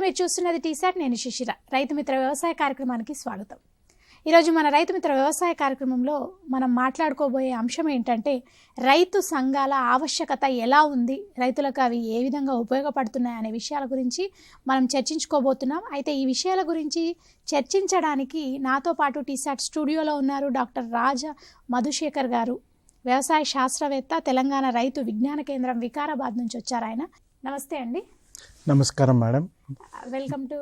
మీరు చూస్తున్నది టీసాట్. నేను శిశిర. రైతు మిత్ర వ్యవసాయ కార్యక్రమానికి స్వాగతం. ఈరోజు మన రైతు మిత్ర వ్యవసాయ కార్యక్రమంలో మనం మాట్లాడుకోబోయే అంశం ఏంటంటే రైతు సంఘాల ఆవశ్యకత ఎలా ఉంది, రైతులకు అవి ఏ విధంగా ఉపయోగపడుతున్నాయి అనే విషయాల గురించి మనం చర్చించుకోబోతున్నాం. అయితే ఈ విషయాల గురించి చర్చించడానికి నాతో పాటు టీసాట్ స్టూడియోలో ఉన్నారు డాక్టర్ రాజా మధుశేఖర్ గారు, వ్యవసాయ శాస్త్రవేత్త, తెలంగాణ రైతు విజ్ఞాన కేంద్రం వికారాబాద్ నుంచి వచ్చారు ఆయన. నమస్తే అండి. నమస్కారం madam. Welcome to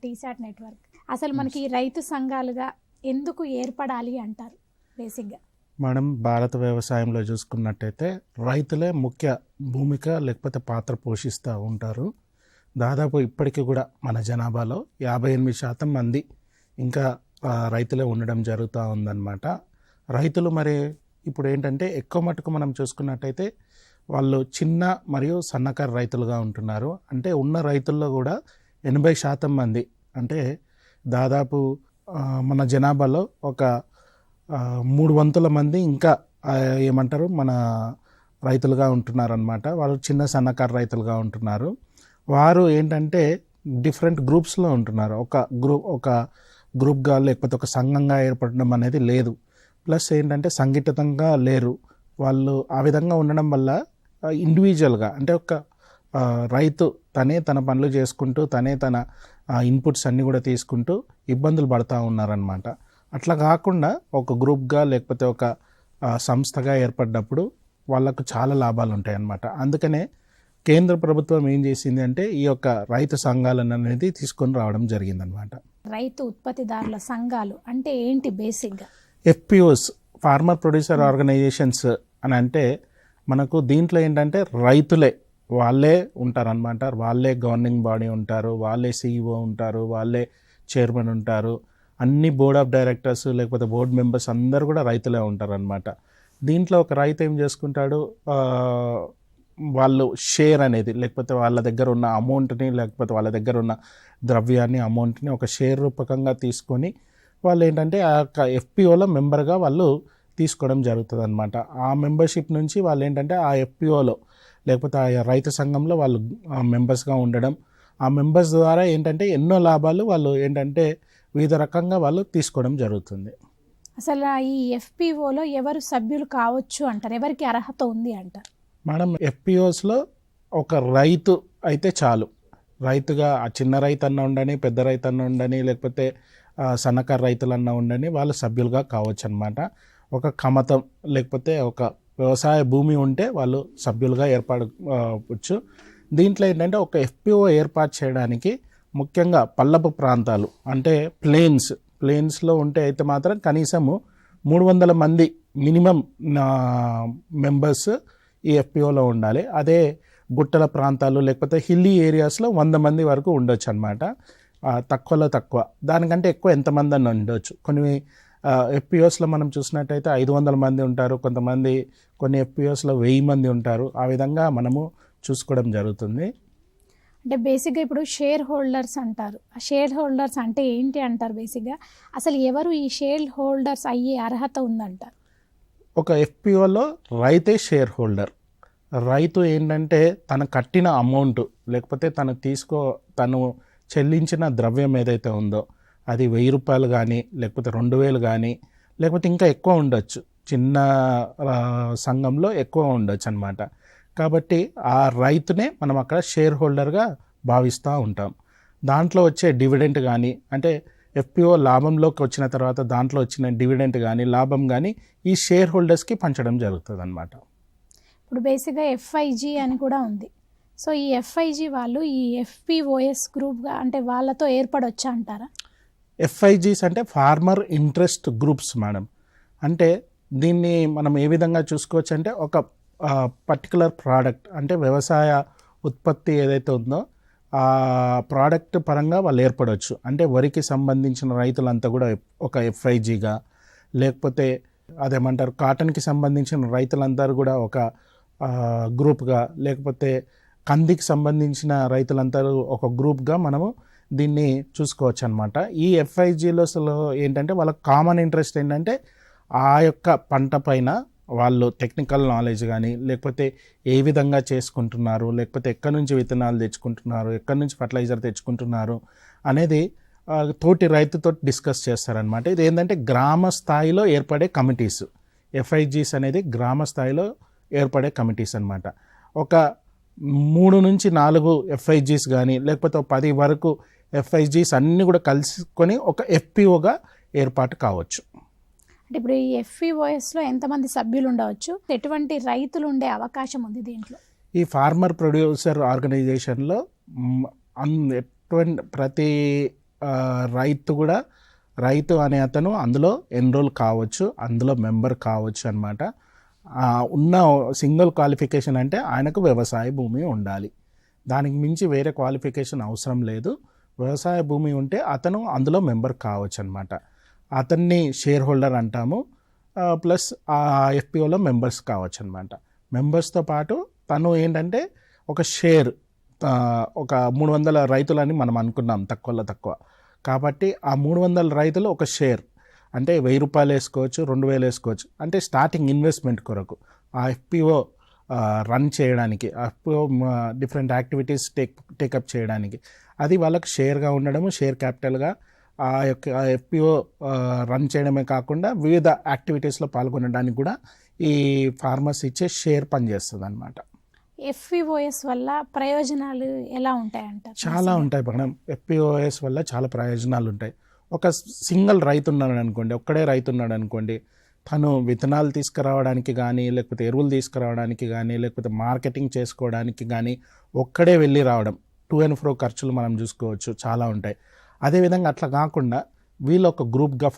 T-SAT network. అసలు మనకి రైతు సంఘాలుగా ఎందుకు ఏర్పడాలి అంటారు? బేసిక్గా మేడం, భారత వ్యవసాయంలో చూసుకున్నట్టయితే రైతులే ముఖ్య భూమిక లేకపోతే పాత్ర పోషిస్తూ ఉంటారు. దాదాపు ఇప్పటికీ కూడా మన జనాభాలో 58% మంది ఇంకా రైతులే ఉండడం జరుగుతూ ఉందన్నమాట. రైతులు మరి ఇప్పుడు ఏంటంటే ఎక్కువ మటుకు మనం చూసుకున్నట్టయితే వాళ్ళు చిన్న మరియు సన్నకారు రైతులుగా ఉంటున్నారు. అంటే ఉన్న రైతుల్లో కూడా 80% మంది, అంటే దాదాపు మన జనాభాలో ఒక 3/4 మంది ఇంకా ఏమంటారు మన రైతులుగా ఉంటున్నారనమాట. వాళ్ళు చిన్న సన్నకారు రైతులుగా ఉంటున్నారు. వారు ఏంటంటే డిఫరెంట్ గ్రూప్స్లో ఉంటున్నారు. ఒక గ్రూప్గా లేకపోతే ఒక సంఘంగా ఏర్పడడం అనేది లేదు. ప్లస్ ఏంటంటే సంఘటితంగా లేరు వాళ్ళు. ఆ విధంగా ఉండడం వల్ల ఇండివిజువల్గా అంటే ఒక రైతు తన పనులు చేసుకుంటూ తన ఇన్పుట్స్ అన్నీ కూడా తీసుకుంటూ ఇబ్బందులు పడుతూ ఉన్నారనమాట. అట్లా కాకుండా ఒక గ్రూప్గా లేకపోతే ఒక సంస్థగా ఏర్పడినప్పుడు వాళ్ళకు చాలా లాభాలు ఉంటాయి అన్నమాట. అందుకనే కేంద్ర ప్రభుత్వం ఏం చేసింది అంటే ఈ యొక్క రైతు సంఘాలను అనేది తీసుకొని రావడం జరిగిందనమాట. రైతు ఉత్పత్తిదారుల సంఘాలు అంటే ఏంటి బేసిక్గా? ఎఫ్పిఓస్, ఫార్మర్ ప్రొడ్యూసర్ ఆర్గనైజేషన్స్ అని అంటే మనకు దీంట్లో ఏంటంటే రైతులే వాళ్ళే ఉంటారనమాట. వాళ్ళే గవర్నింగ్ బాడీ ఉంటారు, వాళ్ళే సిఇఓ ఉంటారు, వాళ్ళే చైర్మన్ ఉంటారు. అన్ని బోర్డ్ ఆఫ్ డైరెక్టర్స్ లేకపోతే బోర్డ్ మెంబర్స్ అందరూ కూడా రైతులే ఉంటారనమాట. దీంట్లో ఒక రైతు ఏం చేసుకుంటాడు, వాళ్ళు షేర్ అనేది లేకపోతే వాళ్ళ దగ్గర ఉన్న అమౌంట్ని లేకపోతే వాళ్ళ దగ్గర ఉన్న ద్రవ్యాన్ని అమౌంట్ని ఒక షేర్ రూపకంగా తీసుకొని వాళ్ళు ఏంటంటే ఆ యొక్క ఎఫ్పిఓలో మెంబర్గా వాళ్ళు తీసుకోవడం జరుగుతుంది అనమాట. ఆ మెంబర్షిప్ నుంచి వాళ్ళు ఏంటంటే ఆ ఎఫ్పిఓలో లేకపోతే ఆ రైతు సంఘంలో వాళ్ళు మెంబర్స్గా ఉండడం, ఆ మెంబర్స్ ద్వారా ఏంటంటే ఎన్నో లాభాలు వాళ్ళు ఏంటంటే వివిధ రకంగా వాళ్ళు తీసుకోవడం జరుగుతుంది. అసలు ఈ ఎఫ్పిఓలో ఎవరు సభ్యులు కావచ్చు అంటారు, ఎవరికి అర్హత ఉంది అంటారు? మేడం, ఎఫ్పిఓస్లో ఒక రైతు అయితే చాలు. రైతుగా ఆ చిన్న రైతు అన్న ఉండని, పెద్ద రైతు అన్న ఉండని, లేకపోతే సన్నకారు రైతులన్నా ఉండని వాళ్ళు సభ్యులుగా కావచ్చు అనమాట. ఒక కమతం లేకపోతే ఒక వ్యవసాయ భూమి ఉంటే వాళ్ళు సభ్యులుగా ఏర్పడవచ్చు. దీంట్లో ఏంటంటే ఒక ఎఫ్పిఓ ఏర్పాటు చేయడానికి ముఖ్యంగా పల్లపు ప్రాంతాలు అంటే ప్లేన్స్లో ఉంటే అయితే మాత్రం కనీసము 300 మంది మినిమం మెంబర్స్ ఈ ఎఫ్పిఓలో ఉండాలి. అదే గుట్టల ప్రాంతాలు లేకపోతే హిల్లీ ఏరియాస్లో 100 మంది వరకు ఉండొచ్చు అనమాట. తక్కువలో తక్కువ, దానికంటే ఎక్కువ ఎంతమంది అని ఉండొచ్చు. కొన్ని ఎఫ్పిఓస్లో మనం చూసినట్టయితే 500 మంది ఉంటారు, కొన్ని ఎఫ్పిఓస్లో 1000 మంది ఉంటారు. ఆ విధంగా మనము చూసుకోవడం జరుగుతుంది. అంటే బేసిక్గా ఇప్పుడు షేర్ హోల్డర్స్ అంటారు. ఆ షేర్ హోల్డర్స్ అంటే ఏంటి అంటారు? బేసిక్గా అసలు ఎవరు ఈ షేర్ హోల్డర్స్ అయ్యే అర్హత ఉందంటారు? ఒక ఎఫ్పిఓలో రైతే షేర్ హోల్డర్. రైతు ఏంటంటే తను కట్టిన అమౌంట్ లేకపోతే తను చెల్లించిన ద్రవ్యం ఏదైతే ఉందో అది 1000 రూపాయలు కానీ లేకపోతే 2000 కానీ లేకపోతే ఇంకా ఎక్కువ ఉండొచ్చు. చిన్న సంఘంలో ఎక్కువ ఉండొచ్చు అనమాట. కాబట్టి ఆ రైతునే మనం అక్కడ షేర్ హోల్డర్గా భావిస్తూ ఉంటాం. దాంట్లో వచ్చే డివిడెంట్ కానీ అంటే ఎఫ్పిఓ లాభంలోకి వచ్చిన తర్వాత దాంట్లో వచ్చిన డివిడెంట్ కానీ లాభం కానీ ఈ షేర్ హోల్డర్స్కి పంచడం జరుగుతుంది అనమాట. ఇప్పుడు బేసిక్గా ఎఫ్ఐజి అని కూడా ఉంది. సో ఈ ఎఫ్ఐజి వాళ్ళు ఈ ఎఫ్పిఓఎస్ గ్రూప్గా అంటే వాళ్ళతో ఏర్పడొచ్చా అంటారా? ఎఫ్ఐజీస్ అంటే ఫార్మర్ ఇంట్రెస్ట్ గ్రూప్స్ మేడం. అంటే దీన్ని మనం ఏ విధంగా చూసుకోవచ్చు అంటే ఒక పర్టికులర్ ప్రోడక్ట్ అంటే వ్యవసాయ ఉత్పత్తి ఏదైతే ఉందో ఆ ప్రోడక్ట్ పరంగా వాళ్ళు ఏర్పడవచ్చు. అంటే వరికి సంబంధించిన రైతులంతా కూడా ఒక ఎఫ్ఐజీగా, లేకపోతే అదేమంటారు కాటన్కి సంబంధించిన రైతులందరూ కూడా ఒక గ్రూప్గా, లేకపోతే కందికి సంబంధించిన రైతులందరూ ఒక గ్రూప్గా మనము దీన్ని చూసుకోవచ్చు అనమాట. ఈ ఎఫ్ఐజీలో ఏంటంటే వాళ్ళ కామన్ ఇంట్రెస్ట్ ఏంటంటే ఆ యొక్క పంట పైన వాళ్ళు టెక్నికల్ నాలెడ్జ్ కానీ లేకపోతే ఏ విధంగా చేసుకుంటున్నారు, లేకపోతే ఎక్కడి నుంచి విత్తనాలు తెచ్చుకుంటున్నారు, ఎక్కడి నుంచి ఫర్టిలైజర్ తెచ్చుకుంటున్నారు అనేది తోటి రైతుతో డిస్కస్ చేస్తారనమాట. ఇది ఏంటంటే గ్రామ స్థాయిలో ఏర్పడే కమిటీస్, ఎఫ్ఐజీస్ అనేది గ్రామ స్థాయిలో ఏర్పడే కమిటీస్ అనమాట. ఒక 3 నుంచి 4 ఎఫ్ఐజీస్ కానీ లేకపోతే 10 వరకు ఎఫ్ఐజీస్ అన్నీ కూడా కలుసుకొని ఒక ఎఫ్పిఓగా ఏర్పాటు కావచ్చు. అంటే ఇప్పుడు ఈ ఎఫ్పిఓఎస్లో ఎంతమంది సభ్యులు ఉండవచ్చు, ఎటువంటి రైతులు ఉండే అవకాశం ఉంది దీంట్లో? ఈ ఫార్మర్ ప్రొడ్యూసర్ ఆర్గనైజేషన్లో ప్రతి రైతు అనే అతను అందులో ఎన్రోల్ కావచ్చు, అందులో మెంబర్ కావచ్చు అనమాట. ఉన్న సింగిల్ క్వాలిఫికేషన్ అంటే ఆయనకు వ్యవసాయ భూమి ఉండాలి, దానికి మించి వేరే క్వాలిఫికేషన్ అవసరం లేదు. వ్యవసాయ భూమి ఉంటే అతను అందులో మెంబర్ కావచ్చు అనమాట. అతన్ని షేర్ హోల్డర్ అంటాము. ప్లస్ ఆ ఎఫ్పిఓలో మెంబర్స్ కావచ్చు అనమాట. మెంబర్స్తో పాటు తను ఏంటంటే ఒక షేర్, ఒక 300 రైతులని మనం అనుకున్నాం తక్కువలో తక్కువ, కాబట్టి ఆ 300 రైతులు ఒక షేర్ అంటే 1000 రూపాయలు వేసుకోవచ్చు, 2000 వేసుకోవచ్చు. అంటే స్టార్టింగ్ ఇన్వెస్ట్మెంట్ కొరకు ఆ ఎఫ్పిఓ రన్ చేయడానికి, ఆ ఎఫ్పిఓ డిఫరెంట్ యాక్టివిటీస్ టేకప్ చేయడానికి అది వాళ్ళకు షేర్గా ఉండడము, షేర్ క్యాపిటల్గా ఆ యొక్క ఎఫ్పిఓ రన్ చేయడమే కాకుండా వివిధ యాక్టివిటీస్లో పాల్గొనడానికి కూడా ఈ ఫార్మర్స్ ఇచ్చే షేర్ పనిచేస్తుంది అనమాట. ఎఫ్పిఓఎస్ వల్ల ప్రయోజనాలు ఎలా ఉంటాయంటారు? చాలా ఉంటాయి మేడం. ఎఫ్పిఓఎస్ వల్ల చాలా ప్రయోజనాలు ఉంటాయి. ఒక సింగిల్ రైతు ఉన్నాడు అనుకోండి, ఒక్కడే రైతు ఉన్నాడు అనుకోండి, తను విత్తనాలు తీసుకురావడానికి కానీ లేకపోతే ఎరువులు తీసుకురావడానికి కానీ లేకపోతే మార్కెటింగ్ చేసుకోవడానికి కానీ ఒక్కడే వెళ్ళి రావడం, టు అండ్ ఫ్రో ఖర్చులు మనం చూసుకోవచ్చు, చాలా ఉంటాయి. అదేవిధంగా అట్లా కాకుండా వీళ్ళు ఒక గ్రూప్గా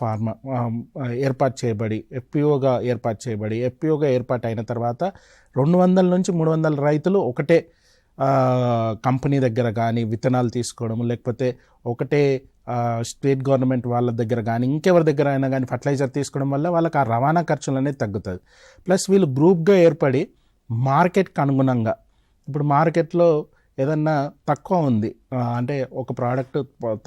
ఏర్పాటు చేయబడి ఎఫ్పిఓగా ఏర్పాటు అయిన తర్వాత 200 నుంచి 300 రైతులు ఒకటే కంపెనీ దగ్గర కానీ విత్తనాలు తీసుకోవడం, లేకపోతే ఒకటే స్టేట్ గవర్నమెంట్ వాళ్ళ దగ్గర కానీ ఇంకెవరి దగ్గర అయినా కానీ ఫర్టిలైజర్ తీసుకోవడం వల్ల వాళ్ళకి ఆ రవాణా ఖర్చులు అనేది తగ్గుతుంది. ప్లస్ వీళ్ళు గ్రూప్గా ఏర్పడి మార్కెట్కి అనుగుణంగా, ఇప్పుడు మార్కెట్లో ఏదన్నా తక్కువ ఉంది అంటే ఒక ప్రోడక్ట్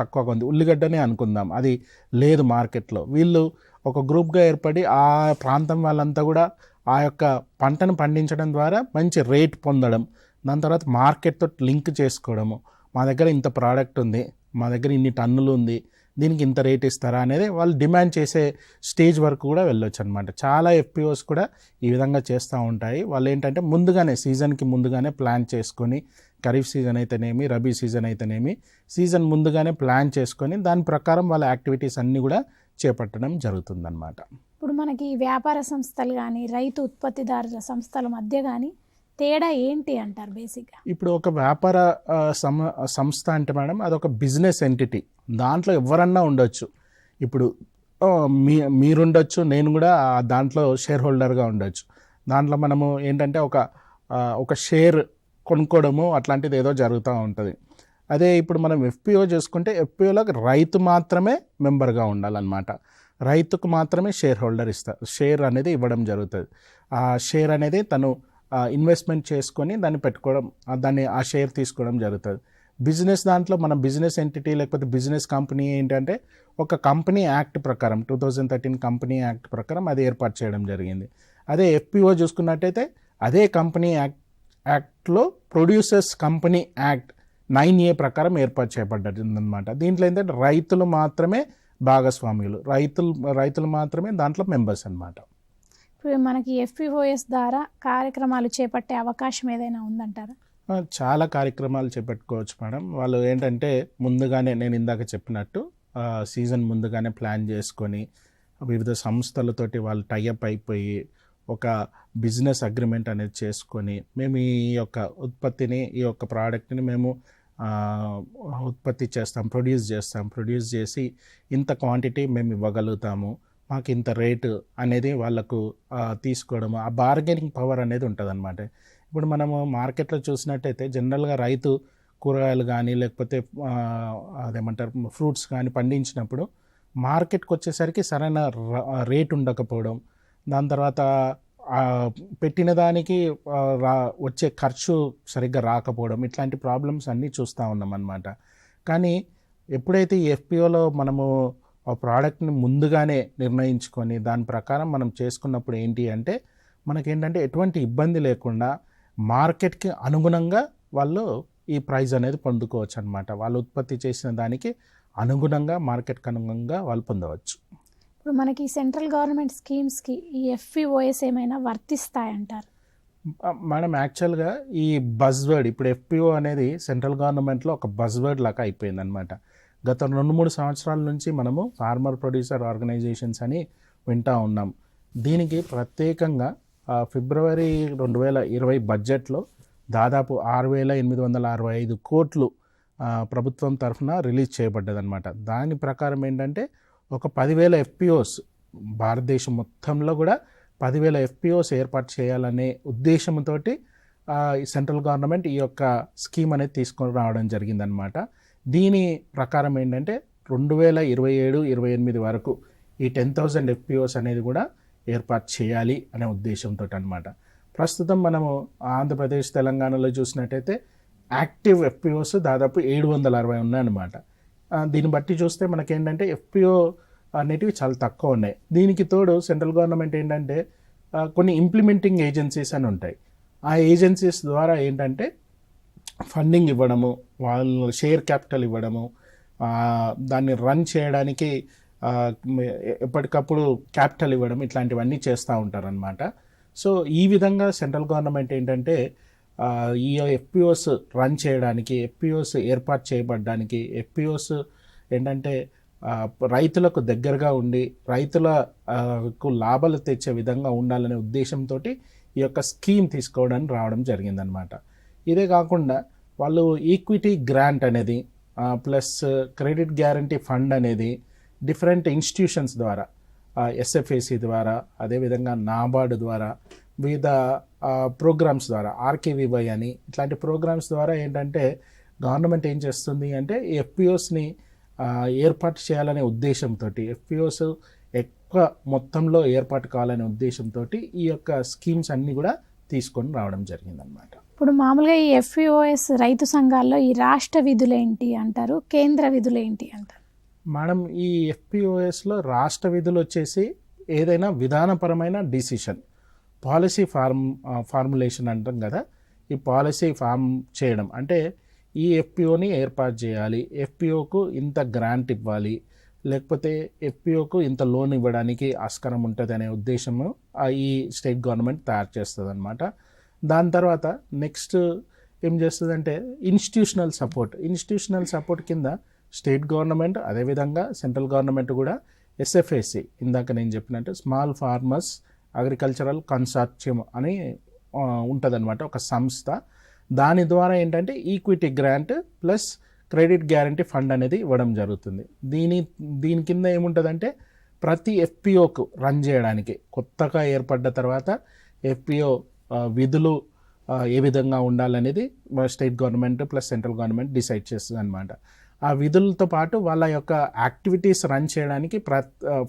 తక్కువగా ఉంది, ఉల్లిగడ్డనే అనుకుందాం, అది లేదు మార్కెట్లో, వీళ్ళు ఒక గ్రూప్గా ఏర్పడి ఆ ప్రాంతం వాళ్ళంతా కూడా ఆ యొక్క పంటను పండించడం ద్వారా మంచి రేట్ పొందడం, దాని తర్వాత మార్కెట్తో లింక్ చేసుకోవడము, మా దగ్గర ఇంత ప్రోడక్ట్ ఉంది, మా దగ్గర ఇన్ని టన్నులు ఉంది, దీనికి ఇంత రేట్ ఇస్తారా అనేది వాళ్ళు డిమాండ్ చేసే స్టేజ్ వరకు కూడా వెళ్ళొచ్చు అనమాట. చాలా ఎఫ్పిఓస్ కూడా ఈ విధంగా చేస్తూ ఉంటాయి. వాళ్ళు ఏంటంటే ముందుగానే సీజన్కి ముందుగానే ప్లాన్ చేసుకొని, ఖరీఫ్ సీజన్ అయితేనేమి రబీ సీజన్ అయితేనేమి సీజన్ ముందుగానే ప్లాన్ చేసుకొని దాని ప్రకారం వాళ్ళ యాక్టివిటీస్ అన్నీ కూడా చేపట్టడం జరుగుతుందన్నమాట. ఇప్పుడు మనకి వ్యాపార సంస్థలు కానీ రైతు ఉత్పత్తిదారుల సంస్థల మధ్య కానీ తేడా ఏంటి అంటారు బేసిక్గా? ఇప్పుడు ఒక వ్యాపార సంస్థ అంటే మేడం అదొక బిజినెస్ ఎంటిటీ, దాంట్లో ఎవరన్నా ఉండొచ్చు. ఇప్పుడు మీరుండొచ్చు, నేను కూడా దాంట్లో షేర్ హోల్డర్గా ఉండొచ్చు. దాంట్లో మనము ఏంటంటే ఒక షేర్ కొనుక్కోవడము అట్లాంటిది ఏదో జరుగుతూ ఉంటుంది. అదే ఇప్పుడు మనం ఎఫ్పిఓ చూసుకుంటే ఎఫ్పిఓలోకి రైతు మాత్రమే మెంబర్గా ఉండాలన్నమాట. రైతుకు మాత్రమే షేర్ హోల్డర్ షేర్ అనేది ఇవ్వడం జరుగుతుంది. ఆ షేర్ అనేది తను ఇన్వెస్ట్మెంట్ చేసుకొని దాన్ని పెట్టుకోవడం, ఆ షేర్ తీసుకోవడం జరుగుతుంది. బిజినెస్ దాంట్లో మన బిజినెస్ ఎంటిటీ లేకపోతే బిజినెస్ కంపెనీ ఏంటంటే ఒక కంపెనీ యాక్ట్ ప్రకారం 2013 కంపెనీ యాక్ట్ ప్రకారం అది ఏర్పాటు చేయడం జరిగింది. అదే ఎఫ్పిఓ చూసుకున్నట్టయితే అదే కంపెనీ యాక్ట్లో ప్రొడ్యూసర్స్ కంపెనీ యాక్ట్ 9A ప్రకారం ఏర్పాటు చేయబడ్డదన్నమాట. దీంట్లో ఏంటంటే రైతులు మాత్రమే భాగస్వామ్యులు, రైతులు మాత్రమే దాంట్లో మెంబర్స్ అన్నమాట. ఇప్పుడు మనకి ఎఫ్పిఓఎస్ ద్వారా కార్యక్రమాలు చేపట్టే అవకాశం ఏదైనా ఉందంటారా? చాలా కార్యక్రమాలు చేపట్టుకోవచ్చు మేడం. వాళ్ళు ఏంటంటే ముందుగానే నేను ఇందాక చెప్పినట్టు సీజన్ ముందుగానే ప్లాన్ చేసుకొని వివిధ సంస్థలతోటి వాళ్ళు టైఅప్ అయిపోయి ఒక బిజినెస్ అగ్రిమెంట్ అనేది చేసుకొని మేము ఈ యొక్క ఉత్పత్తిని, ఈ యొక్క ప్రోడక్ట్ని మేము ఉత్పత్తి చేస్తాం, ప్రొడ్యూస్ చేసి ఇంత క్వాంటిటీ మేము ఇవ్వగలుగుతాము, మాకు ఇంత రేటు అనేది వాళ్ళకు తీసుకోవడము, ఆ బార్గెనింగ్ పవర్ అనేది ఉంటుంది అన్నమాట. ఇప్పుడు మనము మార్కెట్లో చూసినట్టయితే జనరల్గా రైతు కూరగాయలు కానీ లేకపోతే అదేమంటారు ఫ్రూట్స్ కానీ పండించినప్పుడు మార్కెట్కి వచ్చేసరికి సరైన రేట్ ఉండకపోవడం, దాని తర్వాత పెట్టిన దానికి వచ్చే ఖర్చు సరిగ్గా రాకపోవడం, ఇట్లాంటి ప్రాబ్లమ్స్ అన్నీ చూస్తూ ఉన్నాం అన్నమాట. కానీ ఎప్పుడైతే ఈ ఎఫ్పిఓలో మనము ఆ ప్రోడక్ట్ని ముందుగానే నిర్ణయించుకొని దాని ప్రకారం మనం చేసుకున్నప్పుడు ఏంటి అంటే మనకేంటంటే ఎటువంటి ఇబ్బంది లేకుండా మార్కెట్కి అనుగుణంగా వాళ్ళు ఈ ప్రైజ్ అనేది పొందుకోవచ్చు అనమాట. వాళ్ళు ఉత్పత్తి చేసిన దానికి అనుగుణంగా, మార్కెట్కి అనుగుణంగా వాళ్ళు పొందవచ్చు. ఇప్పుడు మనకి సెంట్రల్ గవర్నమెంట్ స్కీమ్స్కి ఈ ఎఫ్పిఓఎస్ ఏమైనా వర్తిస్తాయంటారు? మేడం, యాక్చువల్గా ఈ బజ్వర్డ్, ఇప్పుడు ఎఫ్పిఓ అనేది సెంట్రల్ గవర్నమెంట్లో ఒక బజ్వర్డ్ లాగా అయిపోయింది అనమాట. గత 2-3 సంవత్సరాల నుంచి మనము ఫార్మర్ ప్రొడ్యూసర్ ఆర్గనైజేషన్స్ అని వింటూ ఉన్నాం. దీనికి ప్రత్యేకంగా ఫిబ్రవరి 2020 బడ్జెట్లో దాదాపు 6,865 కోట్లు ప్రభుత్వం తరఫున రిలీజ్ చేయబడ్డదన్నమాట. దాని ప్రకారం ఏంటంటే ఒక 10,000 ఎఫ్పిఓస్, భారతదేశం మొత్తంలో కూడా 10,000 ఎఫ్పిఓస్ ఏర్పాటు చేయాలనే ఉద్దేశంతో సెంట్రల్ గవర్నమెంట్ ఈ యొక్క స్కీమ్ అనేది తీసుకొని రావడం జరిగిందనమాట. దీని ప్రకారం ఏంటంటే 2027-28 వరకు ఈ 10,000 ఎఫ్పిఓస్ అనేది కూడా ఏర్పాటు చేయాలి అనే ఉద్దేశంతో అనమాట. ప్రస్తుతం మనము ఆంధ్రప్రదేశ్, తెలంగాణలో చూసినట్టయితే యాక్టివ్ ఎఫ్పిఓస్ దాదాపు 760 ఉన్నాయన్నమాట. దీన్ని బట్టి చూస్తే మనకేంటంటే ఎఫ్పిఓ అనేటివి చాలా తక్కువ ఉన్నాయి. దీనికి తోడు సెంట్రల్ గవర్నమెంట్ ఏంటంటే కొన్ని ఇంప్లిమెంటింగ్ ఏజెన్సీస్ అని ఉంటాయి. ఆ ఏజెన్సీస్ ద్వారా ఏంటంటే ఫండింగ్ ఇవ్వడము, వాళ్ళు షేర్ క్యాపిటల్ ఇవ్వడము, దాన్ని రన్ చేయడానికి ఎప్పటికప్పుడు క్యాపిటల్ ఇవ్వడం, ఇట్లాంటివన్నీ చేస్తూ ఉంటారనమాట. సో ఈ విధంగా సెంట్రల్ గవర్నమెంట్ ఏంటంటే ఈ ఎఫ్పిఓస్ రన్ చేయడానికి, ఎఫ్పిఓస్ ఏర్పాటు చేయబడడానికి, ఎఫ్పిఓస్ ఏంటంటే రైతులకు దగ్గరగా ఉండి రైతులకు లాభాలు తెచ్చే విధంగా ఉండాలనే ఉద్దేశంతో ఈ యొక్క స్కీమ్ తీసుకోవడానికి రావడం జరిగిందనమాట. ఇదే కాకుండా వాళ్ళు ఈక్విటీ గ్రాంట్ అనేది ప్లస్ క్రెడిట్ గ్యారంటీ ఫండ్ అనేది డిఫరెంట్ ఇన్స్టిట్యూషన్స్ ద్వారా, ఎస్ఎఫ్ఏసి ద్వారా, అదేవిధంగా నాబార్డు ద్వారా, వివిధ ప్రోగ్రామ్స్ ద్వారా, ఆర్కేవివై అని ఇట్లాంటి ప్రోగ్రామ్స్ ద్వారా ఏంటంటే గవర్నమెంట్ ఏం చేస్తుంది అంటే ఎఫ్పిఓస్ని ఏర్పాటు చేయాలనే ఉద్దేశంతో, ఎఫ్పిఓస్ ఎక్కువ మొత్తంలో ఏర్పాటు కావాలనే ఉద్దేశంతో ఈ యొక్క స్కీమ్స్ అన్నీ కూడా తీసుకొని రావడం జరిగిందనమాట. ఇప్పుడు మామూలుగా ఈ ఎఫ్పిఓఎస్ రైతు సంఘాల్లో ఈ రాష్ట్ర విధులు ఏంటి అంటారు, కేంద్ర విధులు ఏంటి అంటారు? మేడం, ఈ ఎఫ్పిఓఎస్లో రాష్ట్ర విధులు వచ్చేసి ఏదైనా విధానపరమైన డిసిషన్, పాలసీ ఫార్ములేషన్ అంటాం కదా, ఈ పాలసీ ఫార్మ్ చేయడం అంటే ఈ ఎఫ్పిఓని ఏర్పాటు చేయాలి, ఎఫ్పిఓకు ఇంత గ్రాంట్ ఇవ్వాలి, లేకపోతే ఎఫ్పిఓకు ఇంత లోన్ ఇవ్వడానికి ఆస్కారం ఉంటుంది అనే ఉద్దేశము ఈ స్టేట్ గవర్నమెంట్ తయారు చేస్తుంది అనమాట. దాని తర్వాత నెక్స్ట్ ఏం చేస్తుందంటే ఇన్స్టిట్యూషనల్ సపోర్ట్ కింద స్టేట్ గవర్నమెంట్, అదేవిధంగా సెంట్రల్ గవర్నమెంట్ కూడా ఎస్ఎఫ్ఏసి, ఇందాక నేను చెప్పినట్టు స్మాల్ ఫార్మర్స్ అగ్రికల్చరల్ కన్సార్టియం అని ఉంటుందన్నమాట, ఒక సంస్థ. దాని ద్వారా ఏంటంటే equity grant plus credit guarantee fund అనేది ఇవ్వడం జరుగుతుంది. దీని కింద ఏముంటుందంటే ప్రతి ఎఫ్పిఓకు రన్ చేయడానికి, కొత్తగా ఏర్పడ్డ తర్వాత ఎఫ్పిఓ విధులు ఏ విధంగా ఉండాలనేది state government plus central government decide చేస్తుంది అనమాట. ఆ విధులతో పాటు వాళ్ళ యొక్క యాక్టివిటీస్ రన్ చేయడానికి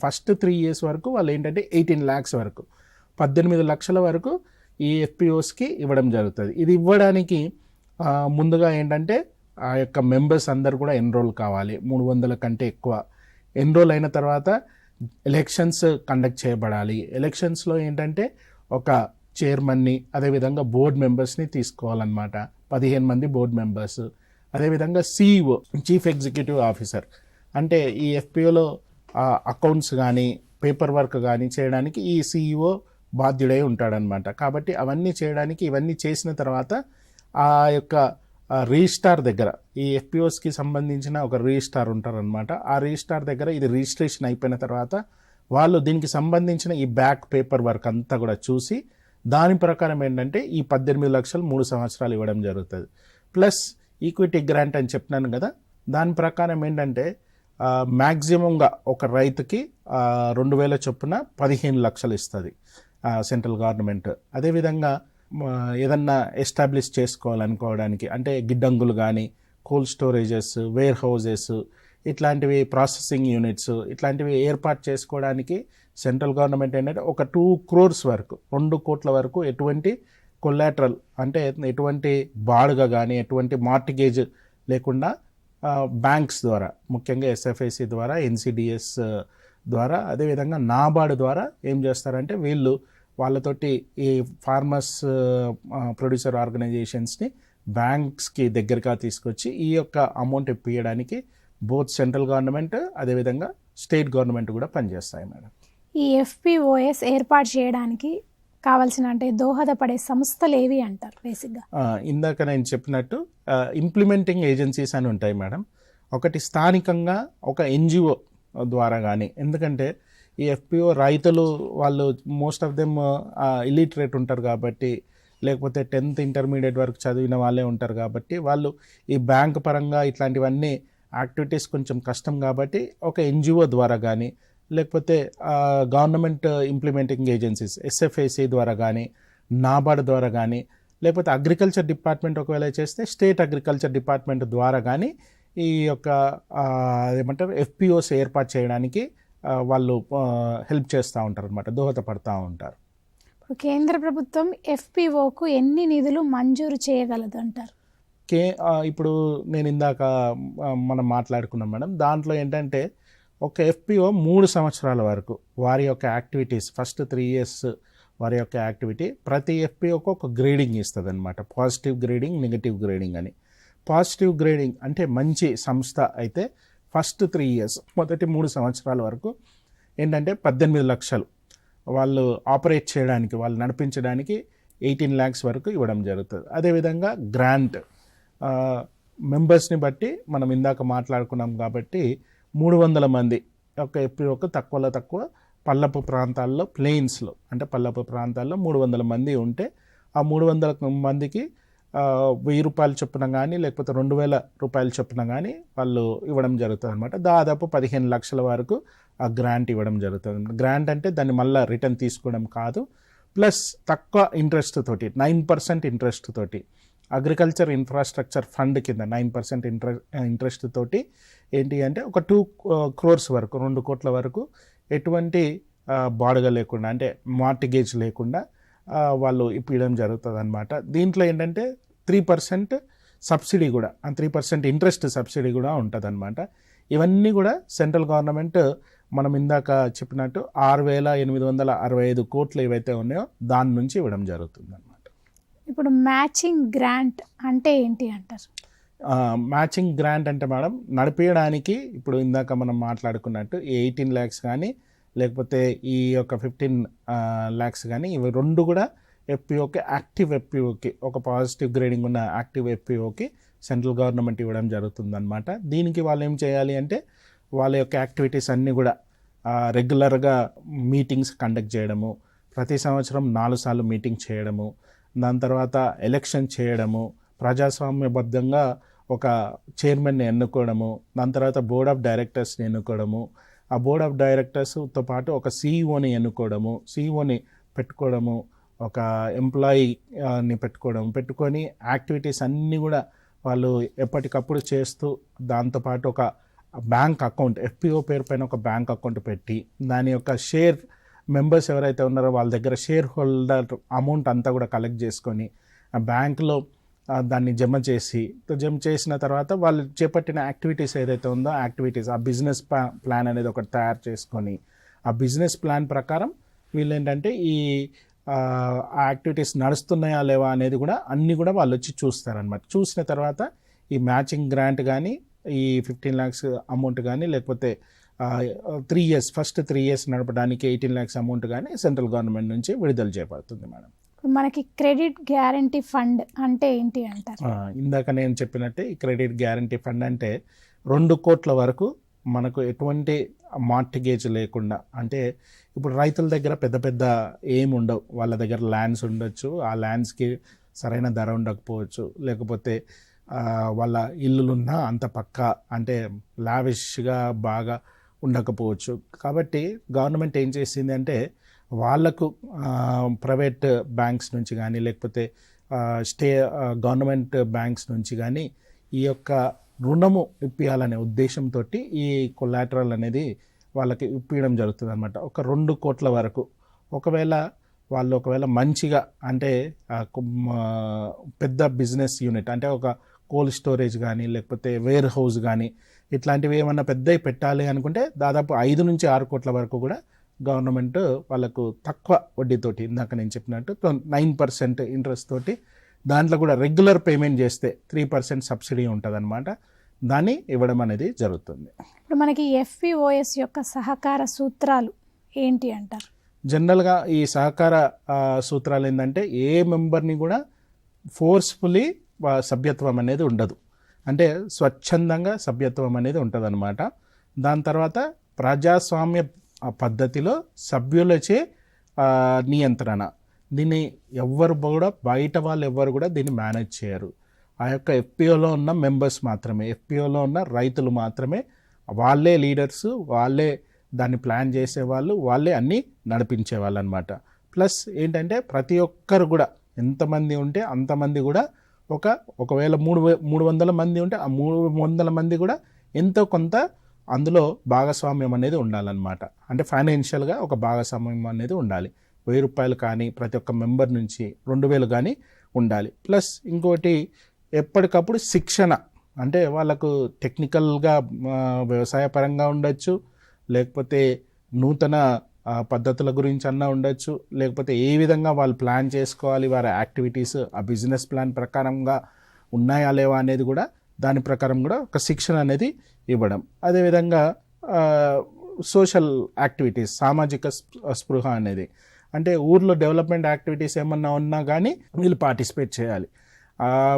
ఫస్ట్ 3 years వరకు వాళ్ళు ఏంటంటే 18 lakhs వరకు, 18 లక్షల వరకు ఈ ఎఫ్పిఓస్కి ఇవ్వడం జరుగుతుంది. ఇది ఇవ్వడానికి ముందుగా ఏంటంటే ఆ యొక్క మెంబర్స్ అందరు కూడా ఎన్రోల్ కావాలి, 300 కంటే ఎక్కువ. ఎన్రోల్ అయిన తర్వాత ఎలక్షన్స్ కండక్ట్ చేయబడాలి. ఎలక్షన్స్లో ఏంటంటే ఒక చైర్మన్ని, అదేవిధంగా బోర్డ్ మెంబర్స్ని తీసుకోవాలన్నమాట, 15 మంది బోర్డ్ మెంబర్స్. అదేవిధంగా సిఇఓ, చీఫ్ ఎగ్జిక్యూటివ్ ఆఫీసర్, అంటే ఈ ఎఫ్పిఓలో అకౌంట్స్ కానీ పేపర్ వర్క్ కానీ చేయడానికి ఈ సిఇఓ బాధ్యుడై ఉంటాడనమాట. కాబట్టి అవన్నీ చేయడానికి, ఇవన్నీ చేసిన తర్వాత ఆ యొక్క రిజిస్టార్ దగ్గర, ఈ ఎఫ్పిఓస్కి సంబంధించిన ఒక రిజిస్టార్ ఉంటారనమాట. ఆ రిజిస్టార్ దగ్గర ఇది రిజిస్ట్రేషన్ అయిపోయిన తర్వాత వాళ్ళు దీనికి సంబంధించిన ఈ బ్యాక్ పేపర్ వర్క్ అంతా కూడా చూసి దాని ప్రకారం ఏంటంటే ఈ 18 లక్షలు 3 సంవత్సరాలు ఇవ్వడం జరుగుతుంది. ప్లస్ ఈక్విటీ గ్రాంట్ అని చెప్పినాను కదా, దాని ప్రకారం ఏంటంటే మ్యాక్సిమంగా ఒక రైతుకి 2,000 చొప్పున 15 లక్షలు ఇస్తుంది సెంట్రల్ గవర్నమెంట్. అదేవిధంగా ఏదన్నా ఎస్టాబ్లిష్ చేసుకోవాలనుకోవడానికి, అంటే గిడ్డంగులు కానీ, కోల్డ్ స్టోరేజెస్, వేర్ హౌజెస్, ఇట్లాంటివి ప్రాసెసింగ్ యూనిట్స్, ఇట్లాంటివి ఏర్పాటు చేసుకోవడానికి సెంట్రల్ గవర్నమెంట్ ఏంటంటే ఒక 2 crores వరకు, 2 కోట్ల వరకు ఎటువంటి కొలాటరల్ అంటే ఎటువంటి బాడుగ కానీ, ఎటువంటి మార్టిగేజ్ లేకుండా బ్యాంక్స్ ద్వారా, ముఖ్యంగా ఎస్ఎఫ్ఐసి ద్వారా, ఎన్సిడిఎస్ ద్వారా, అదేవిధంగా నాబార్డు ద్వారా ఏం చేస్తారంటే వీళ్ళు వాళ్ళతోటి ఈ ఫార్మర్స్ ప్రొడ్యూసర్ ఆర్గనైజేషన్స్ని బ్యాంక్స్కి దగ్గరగా తీసుకొచ్చి ఈ యొక్క అమౌంట్ ఇప్పించడానికి బోత్ సెంట్రల్ గవర్నమెంట్ అదేవిధంగా స్టేట్ గవర్నమెంట్ కూడా పనిచేస్తాయి మేడం. ఈ ఎఫ్పిఓఎస్ ఏర్పాటు చేయడానికి కావాల్సిన అంటే దోహదపడే సంస్థలు ఏవి అంటారు బేసిక్గా? ఇందాక నేను చెప్పినట్టు ఇంప్లిమెంటింగ్ ఏజెన్సీస్ అని ఉంటాయి మేడం. ఒకటి స్థానికంగా ఒక ఎన్జిఓ ద్వారా కానీ, ఎందుకంటే ఈ ఎఫ్పిఓ రైతులు వాళ్ళు మోస్ట్ ఆఫ్ దెమ్ ఇల్లిటరేట్ ఉంటారు కాబట్టి, లేకపోతే 10th ఇంటర్మీడియట్ వరకు చదివిన వాళ్ళే ఉంటారు కాబట్టి వాళ్ళు ఈ బ్యాంక్ పరంగా ఇట్లాంటివన్నీ యాక్టివిటీస్ కొంచెం కష్టం కాబట్టి ఒక ఎన్జిఓ ద్వారా కానీ, లేకపోతే గవర్నమెంట్ ఇంప్లిమెంటింగ్ ఏజెన్సీస్ ఎస్ఎఫ్ఏసి ద్వారా కానీ, నాబార్డ్ ద్వారా కానీ, లేకపోతే అగ్రికల్చర్ డిపార్ట్మెంట్ ఒకవేళ చేస్తే స్టేట్ అగ్రికల్చర్ డిపార్ట్మెంట్ ద్వారా కానీ ఈ యొక్క ఏమంటారు ఎఫ్పిఓస్ ఏర్పాటు చేయడానికి వాళ్ళు హెల్ప్ చేస్తూ ఉంటారు అనమాట, దోహదపడుతూ ఉంటారు. ఇప్పుడు కేంద్ర ప్రభుత్వం ఎఫ్పిఓకు ఎన్ని నిధులు మంజూరు చేయగలదు అంటారు? ఇప్పుడు నేను ఇందాక మనం మాట్లాడుకున్నాం మేడం, దాంట్లో ఏంటంటే ఒక ఎఫ్పిఓ 3 సంవత్సరాల వరకు వారి యొక్క యాక్టివిటీస్ ఫస్ట్ 3 years వారి యొక్క యాక్టివిటీ ప్రతి ఎఫ్పిఓకు ఒక గ్రేడింగ్ ఇస్తుంది అనమాట. పాజిటివ్ గ్రేడింగ్, నెగిటివ్ గ్రేడింగ్ అని. పాజిటివ్ గ్రేడింగ్ అంటే మంచి సంస్థ అయితే ఫస్ట్ 3 years మొదటి 3 సంవత్సరాల వరకు ఏంటంటే 18 లక్షలు వాళ్ళు ఆపరేట్ చేయడానికి, వాళ్ళు నడిపించడానికి 18 lakhs వరకు ఇవ్వడం జరుగుతుంది. అదేవిధంగా గ్రాంట్ మెంబర్స్ని బట్టి మనం ఇందాక మాట్లాడుకున్నాం కాబట్టి 300 మంది ఒక ఎఫ్పిఓకు తక్కువలో తక్కువ పల్లపు ప్రాంతాల్లో ప్లెయిన్స్లో అంటే పల్లపు ప్రాంతాల్లో 300 మంది ఉంటే ఆ 300 మందికి 1000 రూపాయలు చొప్పున కానీ లేకపోతే 2000 రూపాయలు చొప్పున కానీ వాళ్ళు ఇవ్వడం జరుగుతుంది అనమాట. దాదాపు 15 లక్షల వరకు ఆ గ్రాంట్ ఇవ్వడం జరుగుతుంది. గ్రాంట్ అంటే దాన్ని మళ్ళీ రిటర్న్ తీసుకోవడం కాదు, ప్లస్ తక్కువ ఇంట్రెస్ట్ తోటి 9% ఇంట్రెస్ట్ తోటి అగ్రికల్చర్ ఇన్ఫ్రాస్ట్రక్చర్ ఫండ్ కింద 9% ఇంట్రెస్ట్ తోటి ఏంటి అంటే ఒక 2 crores వరకు 2 కోట్ల వరకు ఎటువంటి బాడుగ లేకుండా అంటే మార్టిగేజ్ లేకుండా వాళ్ళు ఇప్పించడం జరుగుతుంది అనమాట. దీంట్లో ఏంటంటే 3% సబ్సిడీ కూడా 3% ఇంట్రెస్ట్ సబ్సిడీ కూడా ఉంటుంది అనమాట. ఇవన్నీ కూడా సెంట్రల్ గవర్నమెంట్ మనం ఇందాక చెప్పినట్టు 6,865 కోట్లు ఏవైతే ఉన్నాయో దాని నుంచి ఇవ్వడం జరుగుతుంది అనమాట. ఇప్పుడు మ్యాచింగ్ గ్రాంట్ అంటే ఏంటి అంటారు? మ్యాచింగ్ గ్రాంట్ అంటే మేడం నడిపించడానికి ఇప్పుడు ఇందాక మనం మాట్లాడుకున్నట్టు 18 lakhs కానీ లేకపోతే ఈ యొక్క 15 lakhs కానీ ఇవి రెండు కూడా ఎఫ్పిఓకి యాక్టివ్ ఎఫ్పిఓకి ఒక పాజిటివ్ గ్రేడింగ్ ఉన్న యాక్టివ్ ఎఫ్పిఓకి సెంట్రల్ గవర్నమెంట్ ఇవ్వడం జరుగుతుంది అనమాట. దీనికి వాళ్ళు ఏం చేయాలి అంటే వాళ్ళ యొక్క యాక్టివిటీస్ అన్నీ కూడా రెగ్యులర్గా మీటింగ్స్ కండక్ట్ చేయడము, ప్రతి సంవత్సరం 4 సార్లు మీటింగ్ చేయడము, దాని తర్వాత ఎలక్షన్ చేయడము, ప్రజాస్వామ్యబద్ధంగా ఒక చైర్మన్ని ఎన్నుకోవడము, దాని తర్వాత బోర్డ్ ఆఫ్ డైరెక్టర్స్ని ఎన్నుకోవడము, ఆ బోర్డ్ ఆఫ్ డైరెక్టర్స్తో పాటు ఒక సిఇఓని ఎన్నుకోవడము, సిఇఓని పెట్టుకోవడము, ఒక ఎంప్లాయీని పెట్టుకొని యాక్టివిటీస్ అన్నీ కూడా వాళ్ళు ఎప్పటికప్పుడు చేస్తూ దాంతోపాటు ఒక బ్యాంక్ అకౌంట్ ఎఫ్పిఓ పేరు పైన ఒక బ్యాంక్ అకౌంట్ పెట్టి దాని యొక్క షేర్ మెంబర్స్ ఎవరైతే ఉన్నారో వాళ్ళ దగ్గర షేర్ హోల్డర్ అమౌంట్ అంతా కూడా కలెక్ట్ చేసుకొని ఆ బ్యాంకులో దాన్ని జమ చేసిన తర్వాత వాళ్ళు చేపట్టిన యాక్టివిటీస్ ఏదైతే ఉందో యాక్టివిటీస్ ఆ బిజినెస్ ప్లాన్ అనేది ఒకటి తయారు చేసుకొని ఆ బిజినెస్ ప్లాన్ ప్రకారం వీళ్ళు ఏంటంటే ఈ యాక్టివిటీస్ నడుస్తున్నాయా లేవా అనేది కూడా అన్నీ కూడా వాళ్ళు వచ్చి చూస్తారనమాట. చూసిన తర్వాత ఈ మ్యాచింగ్ గ్రాంట్ కానీ ఈ 15 lakhs అమౌంట్ కానీ లేకపోతే 3 years ఫస్ట్ 3 years నడపడానికి 18 lakhs అమౌంట్ కానీ సెంట్రల్ గవర్నమెంట్ నుంచి విడుదల చేయబడుతుంది మేడం. మనకి క్రెడిట్ గ్యారంటీ ఫండ్ అంటే ఏంటి అంటారు? ఇందాక నేను చెప్పినట్టే ఈ క్రెడిట్ గ్యారంటీ ఫండ్ అంటే 2 కోట్ల వరకు మనకు ఎటువంటి మార్టిగేజ్ లేకుండా, అంటే ఇప్పుడు రైతుల దగ్గర పెద్ద పెద్ద ఏమి ఉండవు, వాళ్ళ దగ్గర ల్యాండ్స్ ఉండొచ్చు, ఆ ల్యాండ్స్కి సరైన ధర ఉండకపోవచ్చు, లేకపోతే వాళ్ళ ఇల్లులున్నా అంత పక్కా అంటే లావిష్గా బాగా ఉండకపోవచ్చు. కాబట్టి గవర్నమెంట్ ఏం చేసింది అంటే వాళ్లకు ప్రైవేట్ బ్యాంక్స్ నుంచి కానీ లేకపోతే గవర్నమెంట్ బ్యాంక్స్ నుంచి కానీ ఈ యొక్క రుణము ఇప్పియాలనే ఉద్దేశంతో ఈ కొలాటరల్ అనేది వాళ్ళకి ఇప్పించడం జరుగుతుంది అనమాట. ఒక 2 కోట్ల వరకు ఒకవేళ మంచిగా అంటే పెద్ద బిజినెస్ యూనిట్ అంటే ఒక కోల్డ్ స్టోరేజ్ కానీ లేకపోతే వేర్ హౌస్ కానీ ఇట్లాంటివి ఏమన్నా పెద్దవి పెట్టాలి అనుకుంటే దాదాపు 5 నుంచి 6 కోట్ల వరకు కూడా గవర్నమెంట్ వాళ్ళకు తక్కువ వడ్డీతోటి, ఇందాక నేను చెప్పినట్టు 9% ఇంట్రెస్ట్ తోటి, దాంట్లో కూడా రెగ్యులర్ పేమెంట్ చేస్తే 3% సబ్సిడీ ఉంటుందన్నమాట. దాన్ని ఇవ్వడం అనేది జరుగుతుంది. ఇప్పుడు మనకి FPOS యొక్క సహకార సూత్రాలు ఏంటి అంటారు? జనరల్గా ఈ సహకార సూత్రాలు ఏంటంటే ఏ మెంబర్ని కూడా ఫోర్స్ఫుల్లీ సభ్యత్వం అనేది ఉండదు, అంటే స్వచ్ఛందంగా సభ్యత్వం అనేది ఉంటుందన్నమాట. దాని తర్వాత ప్రజాస్వామ్య పద్ధతిలో సభ్యులచే నియంత్రణ, దీన్ని ఎవ్వరు కూడా బయట వాళ్ళు ఎవ్వరు కూడా దీన్ని మేనేజ్ చేయరు. ఆ యొక్క FPOలో ఉన్న మెంబర్స్ మాత్రమే, FPOలో ఉన్న రైతులు మాత్రమే, వాళ్ళే లీడర్స్, వాళ్ళే దాన్ని ప్లాన్ చేసేవాళ్ళు, వాళ్ళే అన్నీ నడిపించేవాళ్ళు అనమాట. ప్లస్ ఏంటంటే ప్రతి ఒక్కరు కూడా ఎంతమంది ఉంటే అంతమంది కూడా ఒకవేళ 300 మంది ఉంటే ఆ 300 మంది కూడా ఎంతో కొంత అందులో భాగస్వామ్యం అనేది ఉండాలన్నమాట. అంటే ఫైనాన్షియల్గా ఒక భాగస్వామ్యం అనేది ఉండాలి. 1000 రూపాయలు కానీ ప్రతి ఒక్క మెంబర్ నుంచి 2000 కానీ ఉండాలి. ప్లస్ ఇంకోటి ఎప్పటికప్పుడు శిక్షణ, అంటే వాళ్ళకు టెక్నికల్గా వ్యవసాయ పరంగా ఉండొచ్చు, లేకపోతే నూతన పద్ధతుల గురించి అన్నా ఉండొచ్చు, లేకపోతే ఏ విధంగా వాళ్ళు ప్లాన్ చేసుకోవాలి, వారి యాక్టివిటీస్ ఆ బిజినెస్ ప్లాన్ ప్రకారంగా ఉన్నాయా లేవా అనేది కూడా దాని ప్రకారం కూడా ఒక శిక్షణ అనేది ఇవ్వడం. అదేవిధంగా సోషల్ యాక్టివిటీస్, సామాజిక స్పృహ అనేది, అంటే ఊర్లో డెవలప్మెంట్ యాక్టివిటీస్ ఏమన్నా ఉన్నా కానీ వీళ్ళు పార్టిసిపేట్ చేయాలి.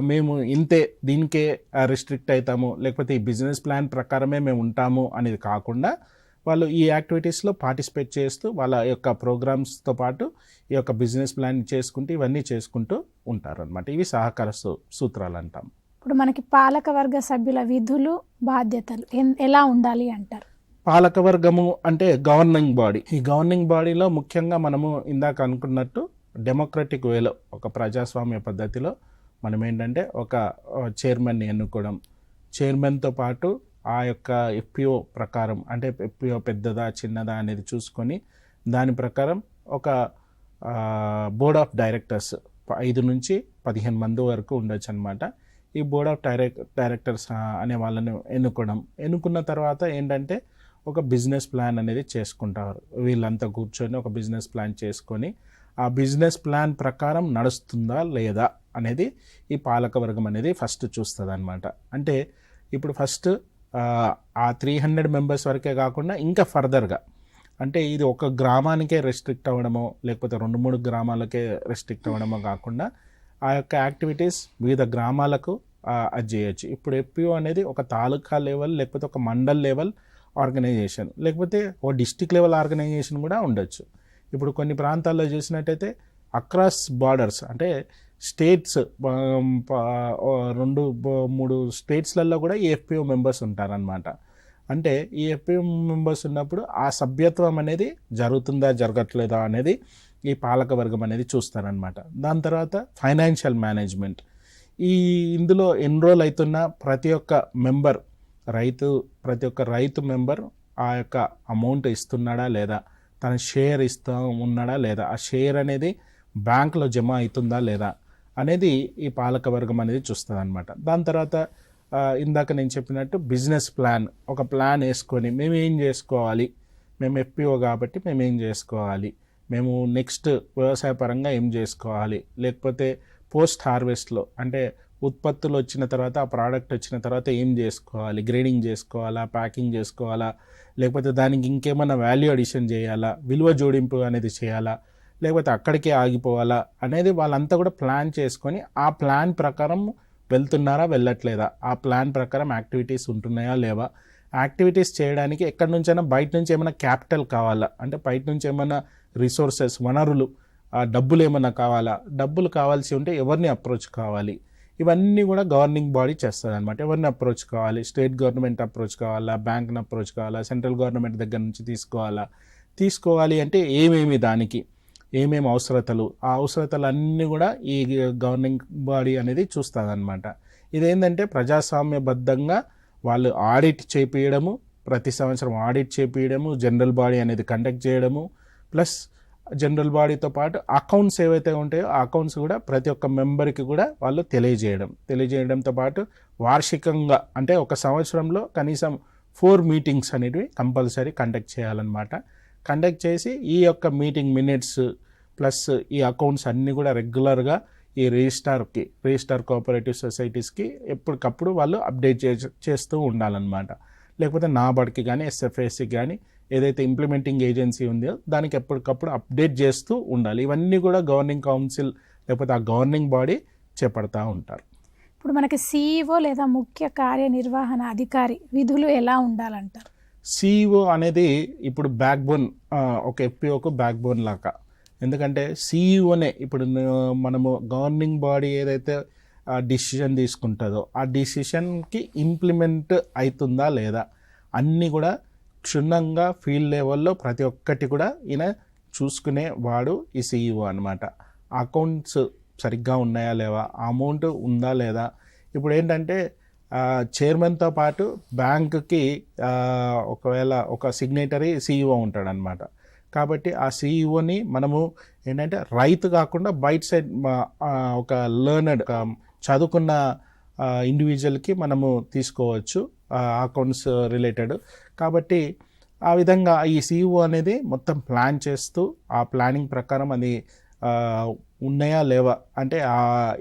మేము ఇంతే దీనికే రిస్ట్రిక్ట్ అవుతాము, లేకపోతే ఈ బిజినెస్ ప్లాన్ ప్రకారమే మేము ఉంటాము అనేది కాకుండా వాళ్ళు ఈ యాక్టివిటీస్లో పార్టిసిపేట్ చేస్తూ వాళ్ళ యొక్క ప్రోగ్రామ్స్తో పాటు ఈ యొక్క బిజినెస్ ప్లాన్ చేసుకుంటూ ఇవన్నీ చేసుకుంటూ ఉంటారు అనమాట. ఇవి సహకార సూత్రాలు అంటాం. ఇప్పుడు మనకి పాలకవర్గ సభ్యుల విధులు, బాధ్యతలు ఎలా ఉండాలి అంటారు? పాలకవర్గము అంటే గవర్నింగ్ బాడీ. ఈ గవర్నింగ్ బాడీలో ముఖ్యంగా మనము ఇందాక అనుకున్నట్టు డెమోక్రటిక్ వేలో, ఒక ప్రజాస్వామ్య పద్ధతిలో మనం ఏంటంటే ఒక చైర్మన్ని ఎన్నుకోవడం, చైర్మన్తో పాటు ఆ యొక్క FPO ప్రకారం, అంటే FPO పెద్దదా చిన్నదా అనేది చూసుకొని దాని ప్రకారం ఒక బోర్డ్ ఆఫ్ డైరెక్టర్స్ 5 నుంచి 15 మంది వరకు ఉండొచ్చు అనమాట. ఈ బోర్డ్ ఆఫ్ డైరెక్టర్స్ అనే వాళ్ళని ఎన్నుకున్న తర్వాత ఏంటంటే ఒక బిజినెస్ ప్లాన్ అనేది చేసుకుంటారు. వీళ్ళంతా కూర్చొని ఒక బిజినెస్ ప్లాన్ చేసుకొని ఆ బిజినెస్ ప్లాన్ ప్రకారం నడుస్తుందా లేదా అనేది ఈ పాలకవర్గం అనేది ఫస్ట్ చూస్తుంది అనమాట. అంటే ఇప్పుడు ఫస్ట్ ఆ 300 మెంబర్స్ వరకే కాకుండా ఇంకా ఫర్దర్గా, అంటే ఇది ఒక గ్రామానికే రెస్ట్రిక్ట్ అవ్వడమో లేకపోతే 2-3 గ్రామాలకే రెస్ట్రిక్ట్ అవ్వడమో కాకుండా ఆ యొక్క యాక్టివిటీస్ వివిధ గ్రామాలకు అది చేయొచ్చు. ఇప్పుడు FPO అనేది ఒక తాలూకా లెవెల్, లేకపోతే ఒక మండల్ లెవెల్ ఆర్గనైజేషన్, లేకపోతే ఒక డిస్టిక్ లెవెల్ ఆర్గనైజేషన్ కూడా ఉండొచ్చు. ఇప్పుడు కొన్ని ప్రాంతాల్లో చూసినట్టయితే అక్రాస్ బార్డర్స్, అంటే స్టేట్స్ 2-3 స్టేట్స్లలో కూడా ఈ FPO మెంబర్స్ ఉంటారనమాట. అంటే ఈ FPO మెంబర్స్ ఉన్నప్పుడు ఆ సభ్యత్వం అనేది జరుగుతుందా జరగట్లేదా అనేది ఈ పాలకవర్గం అనేది చూస్తారనమాట. దాని తర్వాత ఫైనాన్షియల్ మేనేజ్మెంట్, ఇందులో ఎన్రోల్ అవుతున్న ప్రతి ఒక్క మెంబర్ ప్రతి ఒక్క రైతు మెంబర్ ఆ యొక్క అమౌంట్ ఇస్తున్నాడా లేదా, తన షేర్ ఇస్తూ ఉన్నాడా లేదా, ఆ షేర్ అనేది బ్యాంకులో జమ అవుతుందా లేదా అనేది ఈ పాలకవర్గం అనేది చూస్తుంది అనమాట. దాని తర్వాత ఇందాక నేను చెప్పినట్టు బిజినెస్ ప్లాన్, ఒక ప్లాన్ వేసుకొని మేము ఏం చేసుకోవాలి, మేము FPO కాబట్టి మేము ఏం చేసుకోవాలి, మేము నెక్స్ట్ వ్యవసాయ పరంగా ఏం చేసుకోవాలి, లేకపోతే పోస్ట్ హార్వెస్ట్లో అంటే ఉత్పత్తులు వచ్చిన తర్వాత ఆ ప్రోడక్ట్ వచ్చిన తర్వాత ఏం చేసుకోవాలి, గ్రేడింగ్ చేసుకోవాలా, ప్యాకింగ్ చేసుకోవాలా, లేకపోతే దానికి ఇంకేమైనా వాల్యూ అడిషన్ చేయాలా, విలువ జోడింపు అనేది చేయాలా, లేకపోతే అక్కడికే ఆగిపోవాలా అనేది వాళ్ళంతా కూడా ప్లాన్ చేసుకొని ఆ ప్లాన్ ప్రకారం వెళ్తున్నారా వెళ్ళట్లేదా, ఆ ప్లాన్ ప్రకారం యాక్టివిటీస్ ఉంటున్నాయా లేవా, యాక్టివిటీస్ చేయడానికి ఎక్కడి నుంచైనా బయట నుంచి ఏమైనా క్యాపిటల్ కావాలా, అంటే బయట నుంచి ఏమైనా రిసోర్సెస్ వనరులు డబ్బులు ఏమైనా కావాలా, డబ్బులు కావాల్సి ఉంటే ఎవరిని అప్రోచ్ కావాలి, ఇవన్నీ కూడా గవర్నింగ్ బాడీ చేస్తుంది అనమాట. ఎవరిని అప్రోచ్ కావాలి, స్టేట్ గవర్నమెంట్ అప్రోచ్ కావాలా, బ్యాంక్ని అప్రోచ్ కావాలా, సెంట్రల్ గవర్నమెంట్ దగ్గర నుంచి తీసుకోవాలి అంటే ఏమేమి దానికి ఏమేమి అవసరతలు, ఆ అవసరతలు అన్నీ కూడా ఈ గవర్నింగ్ బాడీ అనేది చూస్తుంది అనమాట. ఇదేంటంటే ప్రజాస్వామ్యబద్ధంగా వాళ్ళు ఆడిట్ చేపియడము, ప్రతి సంవత్సరం ఆడిట్ చేపియడము, జనరల్ బాడీ అనేది కండక్ట్ చేయడము, ప్లస్ జనరల్ బాడీతో పాటు అకౌంట్స్ ఏవైతే ఉంటాయో ఆ అకౌంట్స్ కూడా ప్రతి ఒక్క మెంబర్కి కూడా వాళ్ళు తెలియజేయడంతో పాటు వార్షికంగా అంటే ఒక సంవత్సరంలో కనీసం 4 మీటింగ్స్ అనేవి కంపల్సరీ కండక్ట్ చేయాలన్నమాట. కండక్ట్ చేసి ఈ యొక్క మీటింగ్ మినిట్స్ ప్లస్ ఈ అకౌంట్స్ అన్నీ కూడా రెగ్యులర్గా ఈ రిజిస్టార్ కోఆపరేటివ్ సొసైటీస్కి ఎప్పటికప్పుడు వాళ్ళు అప్డేట్ చేస్తూ ఉండాలన్నమాట. లేకపోతే నాబార్డ్కి కానీ ఎస్ఎఫ్ఏసికి కానీ ఏదైతే ఇంప్లిమెంటింగ్ ఏజెన్సీ ఉందో దానికి ఎప్పటికప్పుడు అప్డేట్ చేస్తూ ఉండాలి. ఇవన్నీ కూడా గవర్నింగ్ కౌన్సిల్ లేకపోతే ఆ గవర్నింగ్ బాడీ చేపడతా ఉంటారు. ఇప్పుడు మనకి సిఇఓ లేదా ముఖ్య కార్యనిర్వహణ అధికారి విధులు ఎలా ఉండాలంటారు? సిఇఓ అనేది ఇప్పుడు బ్యాక్ బోన్, ఒక ఎఫ్పిఓకు బ్యాక్ బోన్ లాగా. ఎందుకంటే సిఇఓనే ఇప్పుడు మనము గవర్నింగ్ బాడీ ఏదైతే డిసిషన్ తీసుకుంటుందో ఆ డిసిషన్కి ఇంప్లిమెంట్ అవుతుందా లేదా అన్నీ కూడా క్షుణ్ణంగా ఫీల్డ్ లెవెల్లో ప్రతి ఒక్కటి కూడా ఈయన చూసుకునే వాడు ఈ సిఇఓ అనమాట. అకౌంట్స్ సరిగ్గా ఉన్నాయా లేవా, అమౌంట్ ఉందా లేదా. ఇప్పుడు ఏంటంటే చైర్మన్తో పాటు బ్యాంకుకి ఒకవేళ ఒక సిగ్నేటరీ సిఇఓ ఉంటాడనమాట. కాబట్టి ఆ సిఇఓని మనము ఏంటంటే రైతు కాకుండా బయట సైడ్ ఒక లర్నర్డ్ చదువుకున్న ఇండివిజువల్కి మనము తీసుకోవచ్చు అకౌంట్స్ రిలేటెడ్. కాబట్టి ఆ విధంగా ఈ సిఇఓ అనేది మొత్తం ప్లాన్ చేస్తూ ఆ ప్లానింగ్ ప్రకారం అది ఉన్నాయా లేవా అంటే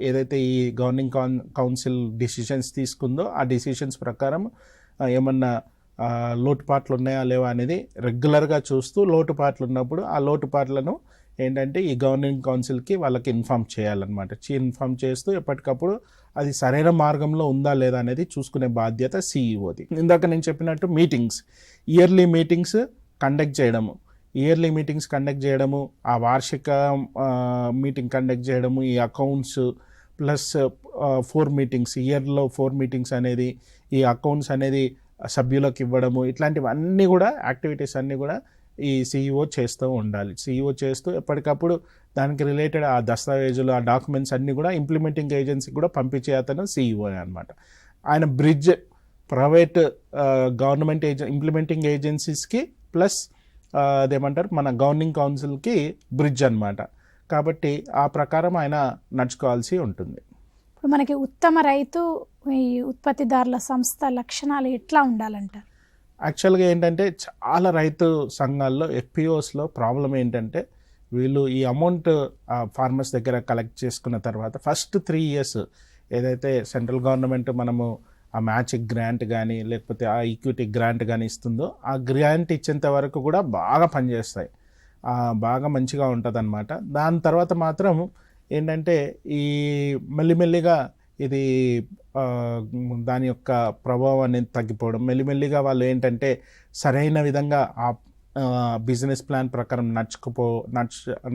ఏదైతే ఈ గవర్నింగ్ కౌన్సిల్ డిసిషన్స్ తీసుకుందో ఆ డిసిషన్స్ ప్రకారం ఏమన్నా లోటుపాట్లు ఉన్నాయా లేవా అనేది రెగ్యులర్గా చూస్తూ లోటుపాట్లు ఉన్నప్పుడు ఆ లోటుపాట్లను ఏంటంటే ఈ గవర్నింగ్ కౌన్సిల్కి వాళ్ళకి ఇన్ఫామ్ చేయాలన్నమాట. ఇన్ఫామ్ చేస్తూ ఎప్పటికప్పుడు అది సరైన మార్గంలో ఉందా లేదా అనేది చూసుకునే బాధ్యత సిఇఓది. ఇందాక నేను చెప్పినట్టు ఇయర్లీ మీటింగ్స్ కండక్ట్ చేయడము, ఆ వార్షిక మీటింగ్ కండక్ట్ చేయడము, ఈ అకౌంట్స్ ప్లస్ 4 మీటింగ్స్, ఇయర్లో 4 మీటింగ్స్ అనేది ఈ అకౌంట్స్ అనేది సభ్యులకు ఇవ్వడము, ఇట్లాంటివన్నీ కూడా యాక్టివిటీస్ అన్నీ కూడా ఈ సిఇఓ చేస్తూ ఉండాలి. సిఇఓ చేస్తూ ఎప్పటికప్పుడు దానికి రిలేటెడ్ ఆ దస్తావేజులు, ఆ డాక్యుమెంట్స్ అన్నీ కూడా ఇంప్లిమెంటింగ్ ఏజెన్సీకి కూడా పంపించే అతను సిఇఓ అనమాట. ఆయన బ్రిడ్జ్ ప్రైవేట్ గవర్నమెంట్ ఇంప్లిమెంటింగ్ ఏజెన్సీస్కి ప్లస్ అదేమంటారు మన గవర్నింగ్ కౌన్సిల్కి బ్రిడ్జ్ అనమాట. కాబట్టి ఆ ప్రకారం ఆయన నడుచుకోవాల్సి ఉంటుంది. ఇప్పుడు మనకి ఉత్తమ రైతు ఈ ఉత్పత్తిదారుల సంస్థ లక్షణాలు ఎట్లా ఉండాలంటారు? యాక్చువల్గా ఏంటంటే చాలా రైతు సంఘాల్లో ఎఫ్పిఓస్లో ప్రాబ్లం ఏంటంటే వీళ్ళు ఈ అమౌంట్ ఫార్మర్స్ దగ్గర కలెక్ట్ చేసుకున్న తర్వాత ఫస్ట్ 3 years ఏదైతే సెంట్రల్ గవర్నమెంట్ మనము ఆ మ్యాచింగ్ గ్రాంట్ కానీ లేకపోతే ఆ ఈక్విటీ గ్రాంట్ కానీ ఇస్తుందో ఆ గ్రాంట్ ఇచ్చేంత వరకు కూడా బాగా పనిచేస్తాయి, బాగా మంచిగా ఉంటుంది అనమాట. దాని తర్వాత మాత్రం ఏంటంటే ఈ మెల్లిమెల్లిగా ఇది దాని యొక్క ప్రభావం అనేది తగ్గిపోవడం, మెల్లిమెల్లిగా వాళ్ళు ఏంటంటే సరైన విధంగా ఆ బిజినెస్ ప్లాన్ ప్రకారం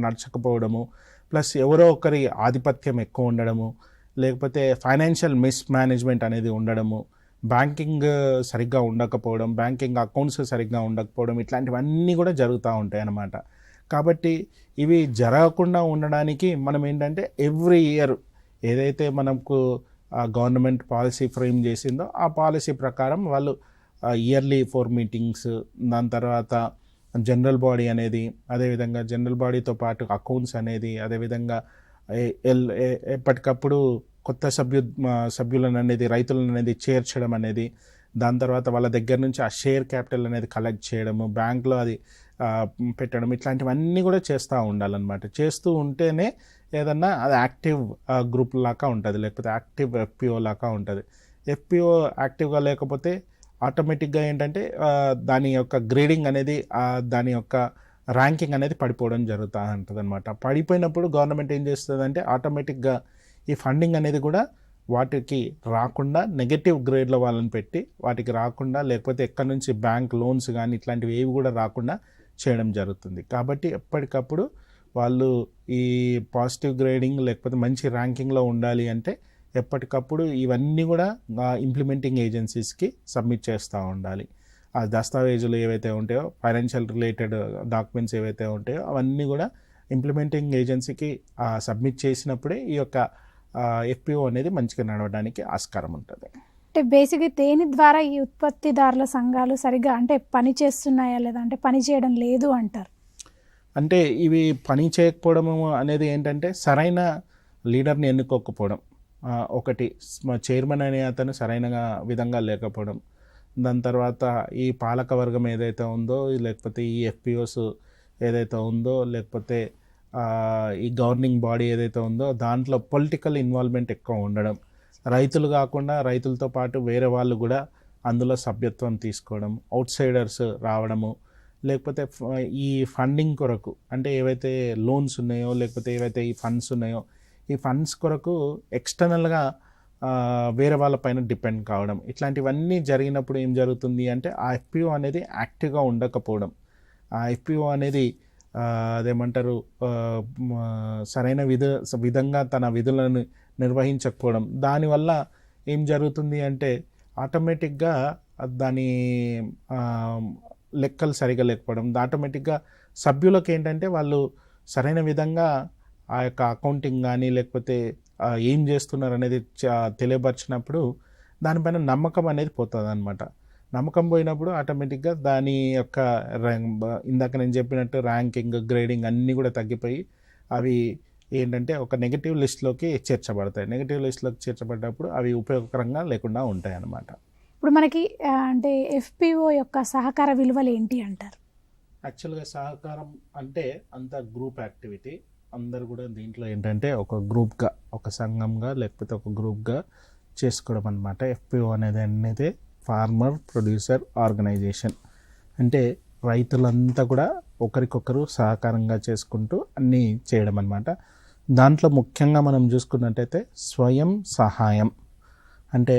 నడచకపోవడము, ప్లస్ ఎవరో ఒకరి ఆధిపత్యం ఎక్కువ ఉండడము, లేకపోతే ఫైనాన్షియల్ మిస్మేనేజ్మెంట్ అనేది ఉండడము, బ్యాంకింగ్ సరిగ్గా ఉండకపోవడం, బ్యాంకింగ్ అకౌంట్స్ సరిగ్గా ఉండకపోవడం, ఇట్లాంటివన్నీ కూడా జరుగుతూ ఉంటాయి అన్నమాట. కాబట్టి ఇవి జరగకుండా ఉండడానికి మనం ఏంటంటే ఎవ్రీ ఇయర్ ఏదైతే మనకు గవర్నమెంట్ పాలసీ ఫ్రేమ్ చేసిందో ఆ పాలసీ ప్రకారం వాళ్ళు ఇయర్లీ 4 మీటింగ్స్, దాని తర్వాత జనరల్ బాడీ అనేది, అదేవిధంగా జనరల్ బాడీతో పాటు అకౌంట్స్ అనేది, అదేవిధంగా ఎప్పటికప్పుడు కొత్త సభ్యులను అనేది రైతులను అనేది చేర్చడం అనేది, దాని తర్వాత వాళ్ళ దగ్గర నుంచి ఆ షేర్ క్యాపిటల్ అనేది కలెక్ట్ చేయడము, బ్యాంక్లో అది పెట్టడం, ఇట్లాంటివన్నీ కూడా చేస్తూ ఉండాలన్నమాట. చేస్తూ ఉంటేనే ఏదన్నా అది యాక్టివ్ గ్రూప్ లాగా ఉంటుంది, లేకపోతే యాక్టివ్ ఎఫ్పిఓ లాగా ఉంటుంది. ఎఫ్పిఓ యాక్టివ్గా లేకపోతే ఆటోమేటిక్గా ఏంటంటే దాని యొక్క గ్రేడింగ్ అనేది, దాని యొక్క ర్యాంకింగ్ అనేది పడిపోవడం జరుగుతూ ఉంటుంది అనమాట. పడిపోయినప్పుడు గవర్నమెంట్ ఏం చేస్తుందంటే ఆటోమేటిక్గా ఈ ఫండింగ్ అనేది కూడా వాటికి రాకుండా నెగటివ్ గ్రేడ్లో వాళ్ళని పెట్టి వాటికి రాకుండా, లేకపోతే ఎక్కడి నుంచి బ్యాంక్ లోన్స్ కానీ ఇట్లాంటివి ఏవి కూడా రాకుండా చేయడం జరుగుతుంది. కాబట్టి ఎప్పటికప్పుడు వాళ్ళు ఈ పాజిటివ్ గ్రేడింగ్ లేకపోతే మంచి ర్యాంకింగ్లో ఉండాలి అంటే ఎప్పటికప్పుడు ఇవన్నీ కూడా ఇంప్లిమెంటింగ్ ఏజెన్సీస్కి సబ్మిట్ చేస్తూ ఉండాలి. ఆ దస్తావేజులు ఏవైతే ఉంటాయో, ఫైనాన్షియల్ రిలేటెడ్ డాక్యుమెంట్స్ ఏవైతే ఉంటాయో అవన్నీ కూడా ఇంప్లిమెంటింగ్ ఏజెన్సీకి సబ్మిట్ చేసినప్పుడే ఈ యొక్క ఎఫ్పిఓ అనేది మంచిగా నడవడానికి ఆస్కారం ఉంటుంది. అంటే బేసిక్గా దేని ద్వారా ఈ ఉత్పత్తిదారుల సంఘాలు సరిగ్గా అంటే పని చేస్తున్నాయా లేదా అంటే పని చేయడం లేదు అంటారు? అంటే ఇవి పని చేయకపోవడం అనేది ఏంటంటే సరైన లీడర్ని ఎన్నుకోకపోవడం ఒకటి, చైర్మన్ అనే అతను సరైన విధంగా లేకపోవడం, దాని తర్వాత ఈ పాలక వర్గం ఏదైతే ఉందో, లేకపోతే ఈ ఎఫ్పిఓస్ ఏదైతే ఉందో, లేకపోతే ఈ గవర్నింగ్ బాడీ ఏదైతే ఉందో దాంట్లో పొలిటికల్ ఇన్వాల్వ్మెంట్ ఎక్కువ ఉండడం, రైతులు కాకుండా రైతులతో పాటు వేరే వాళ్ళు కూడా అందులో సభ్యత్వం తీసుకోవడం, అవుట్ సైడర్స్ రావడము, లేకపోతే ఈ ఫండింగ్ కొరకు అంటే ఏవైతే లోన్స్ ఉన్నాయో లేకపోతే ఏవైతే ఈ ఫండ్స్ ఉన్నాయో ఈ ఫండ్స్ కొరకు ఎక్స్టర్నల్గా వేరే వాళ్ళపైన డిపెండ్ కావడం, ఇట్లాంటివన్నీ జరిగినప్పుడు ఏం జరుగుతుంది అంటే ఆ ఎఫ్పిఓ అనేది యాక్టివ్గా ఉండకపోవడం, ఆ ఎఫ్పిఓ అనేది అదేమంటారు సరైన విధంగా తన విధులను నిర్వహించకపోవడం, దానివల్ల ఏం జరుగుతుంది అంటే ఆటోమేటిక్గా దాని లెక్కలు సరిగా లేకపోవడం, ఆటోమేటిక్గా సభ్యులకు ఏంటంటే వాళ్ళు సరైన విధంగా ఆ యొక్క అకౌంటింగ్ కానీ లేకపోతే ఏం చేస్తున్నారు అనేది తెలియపరిచినప్పుడు దానిపైన నమ్మకం అనేది పోతుంది అనమాట. నమ్మకం పోయినప్పుడు ఆటోమేటిక్గా దాని యొక్క ఇందాక నేను చెప్పినట్టు ర్యాంకింగ్, గ్రేడింగ్ అన్నీ కూడా తగ్గిపోయి అవి ఏంటంటే ఒక నెగిటివ్ లిస్ట్లోకి చేర్చబడతాయి. నెగిటివ్ లిస్ట్లోకి చేర్చబడ్డప్పుడు అవి ఉపయోగకరంగా లేకుండా ఉంటాయి అన్నమాట. ఇప్పుడు మనకి అంటే ఎఫ్పిఓ యొక్క సహకార విలువలు ఏంటి అంటారు? యాక్చువల్గా సహకారం అంటే అంత గ్రూప్ యాక్టివిటీ, అందరు కూడా దీంట్లో ఏంటంటే ఒక గ్రూప్గా, ఒక సంఘంగా లేకపోతే ఒక గ్రూప్గా చేసుకోవడం అనమాట. ఎఫ్పిఓ అనేది ఫార్మర్ ప్రొడ్యూసర్ ఆర్గనైజేషన్, అంటే రైతులంతా కూడా ఒకరికొకరు సహకారంగా చేసుకుంటూ అన్నీ చేయడం అనమాట. దాంట్లో ముఖ్యంగా మనం చూసుకున్నట్టయితే స్వయం సహాయం, అంటే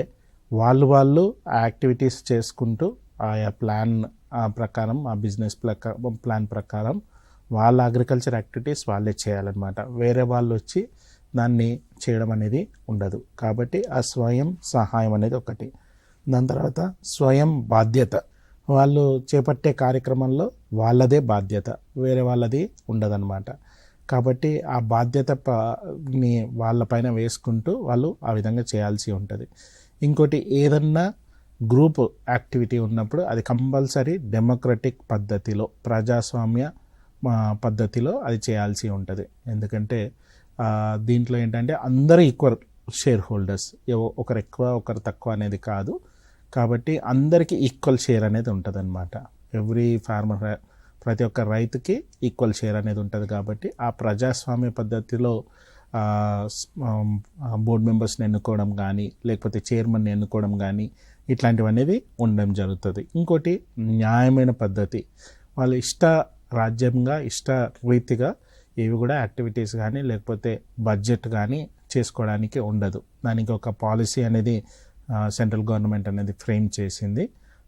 వాళ్ళు యాక్టివిటీస్ చేసుకుంటూ ఆయా ప్లాన్ ప్రకారం, ఆ బిజినెస్ ప్లాన్ ప్రకారం వాళ్ళ అగ్రికల్చర్ యాక్టివిటీస్ వాళ్ళే చేయాలన్నమాట. వేరే వాళ్ళు వచ్చి దాన్ని చేయడం అనేది ఉండదు. కాబట్టి ఆ స్వయం సహాయం అనేది ఒకటి. దాని తర్వాత స్వయం బాధ్యత, వాళ్ళు చేపట్టే కార్యక్రమంలో వాళ్ళదే బాధ్యత, వేరే వాళ్ళది ఉండదన్నమాట. కాబట్టి ఆ బాధ్యతని వాళ్ళపైన వేసుకుంటూ వాళ్ళు ఆ విధంగా చేయాల్సి ఉంటుంది. ఇంకోటి, ఏదన్నా గ్రూప్ యాక్టివిటీ ఉన్నప్పుడు అది కంపల్సరీ డెమోక్రటిక్ పద్ధతిలో, ప్రజాస్వామ్య పద్ధతిలో అది చేయాల్సి ఉంటుంది. ఎందుకంటే దీంట్లో ఏంటంటే అందరూ ఈక్వల్ షేర్ హోల్డర్స్, ఒకరు ఎక్కువ ఒకరు తక్కువ అనేది కాదు. కాబట్టి అందరికీ ఈక్వల్ షేర్ అనేది ఉంటుంది అనమాట. ఎవ్రీ ఫార్మర్, ప్రతి ఒక్క రైతుకి ఈక్వల్ షేర్ అనేది ఉంటుంది. కాబట్టి ఆ ప్రజాస్వామ్య పద్ధతిలో బోర్డు మెంబర్స్ని ఎన్నుకోవడం కానీ లేకపోతే చైర్మన్ని ఎన్నుకోవడం కానీ ఇట్లాంటివి అనేది ఉండడం జరుగుతుంది. ఇంకోటి న్యాయమైన పద్ధతి, వాళ్ళు రాజ్యంగా ఇష్ట రీతిగా ఇవి కూడా యాక్టివిటీస్ కానీ లేకపోతే బడ్జెట్ కానీ చేసుకోవడానికి ఉండదు. దానికి ఒక పాలసీ అనేది సెంట్రల్ గవర్నమెంట్ అనేది ఫ్రేమ్ చేసింది.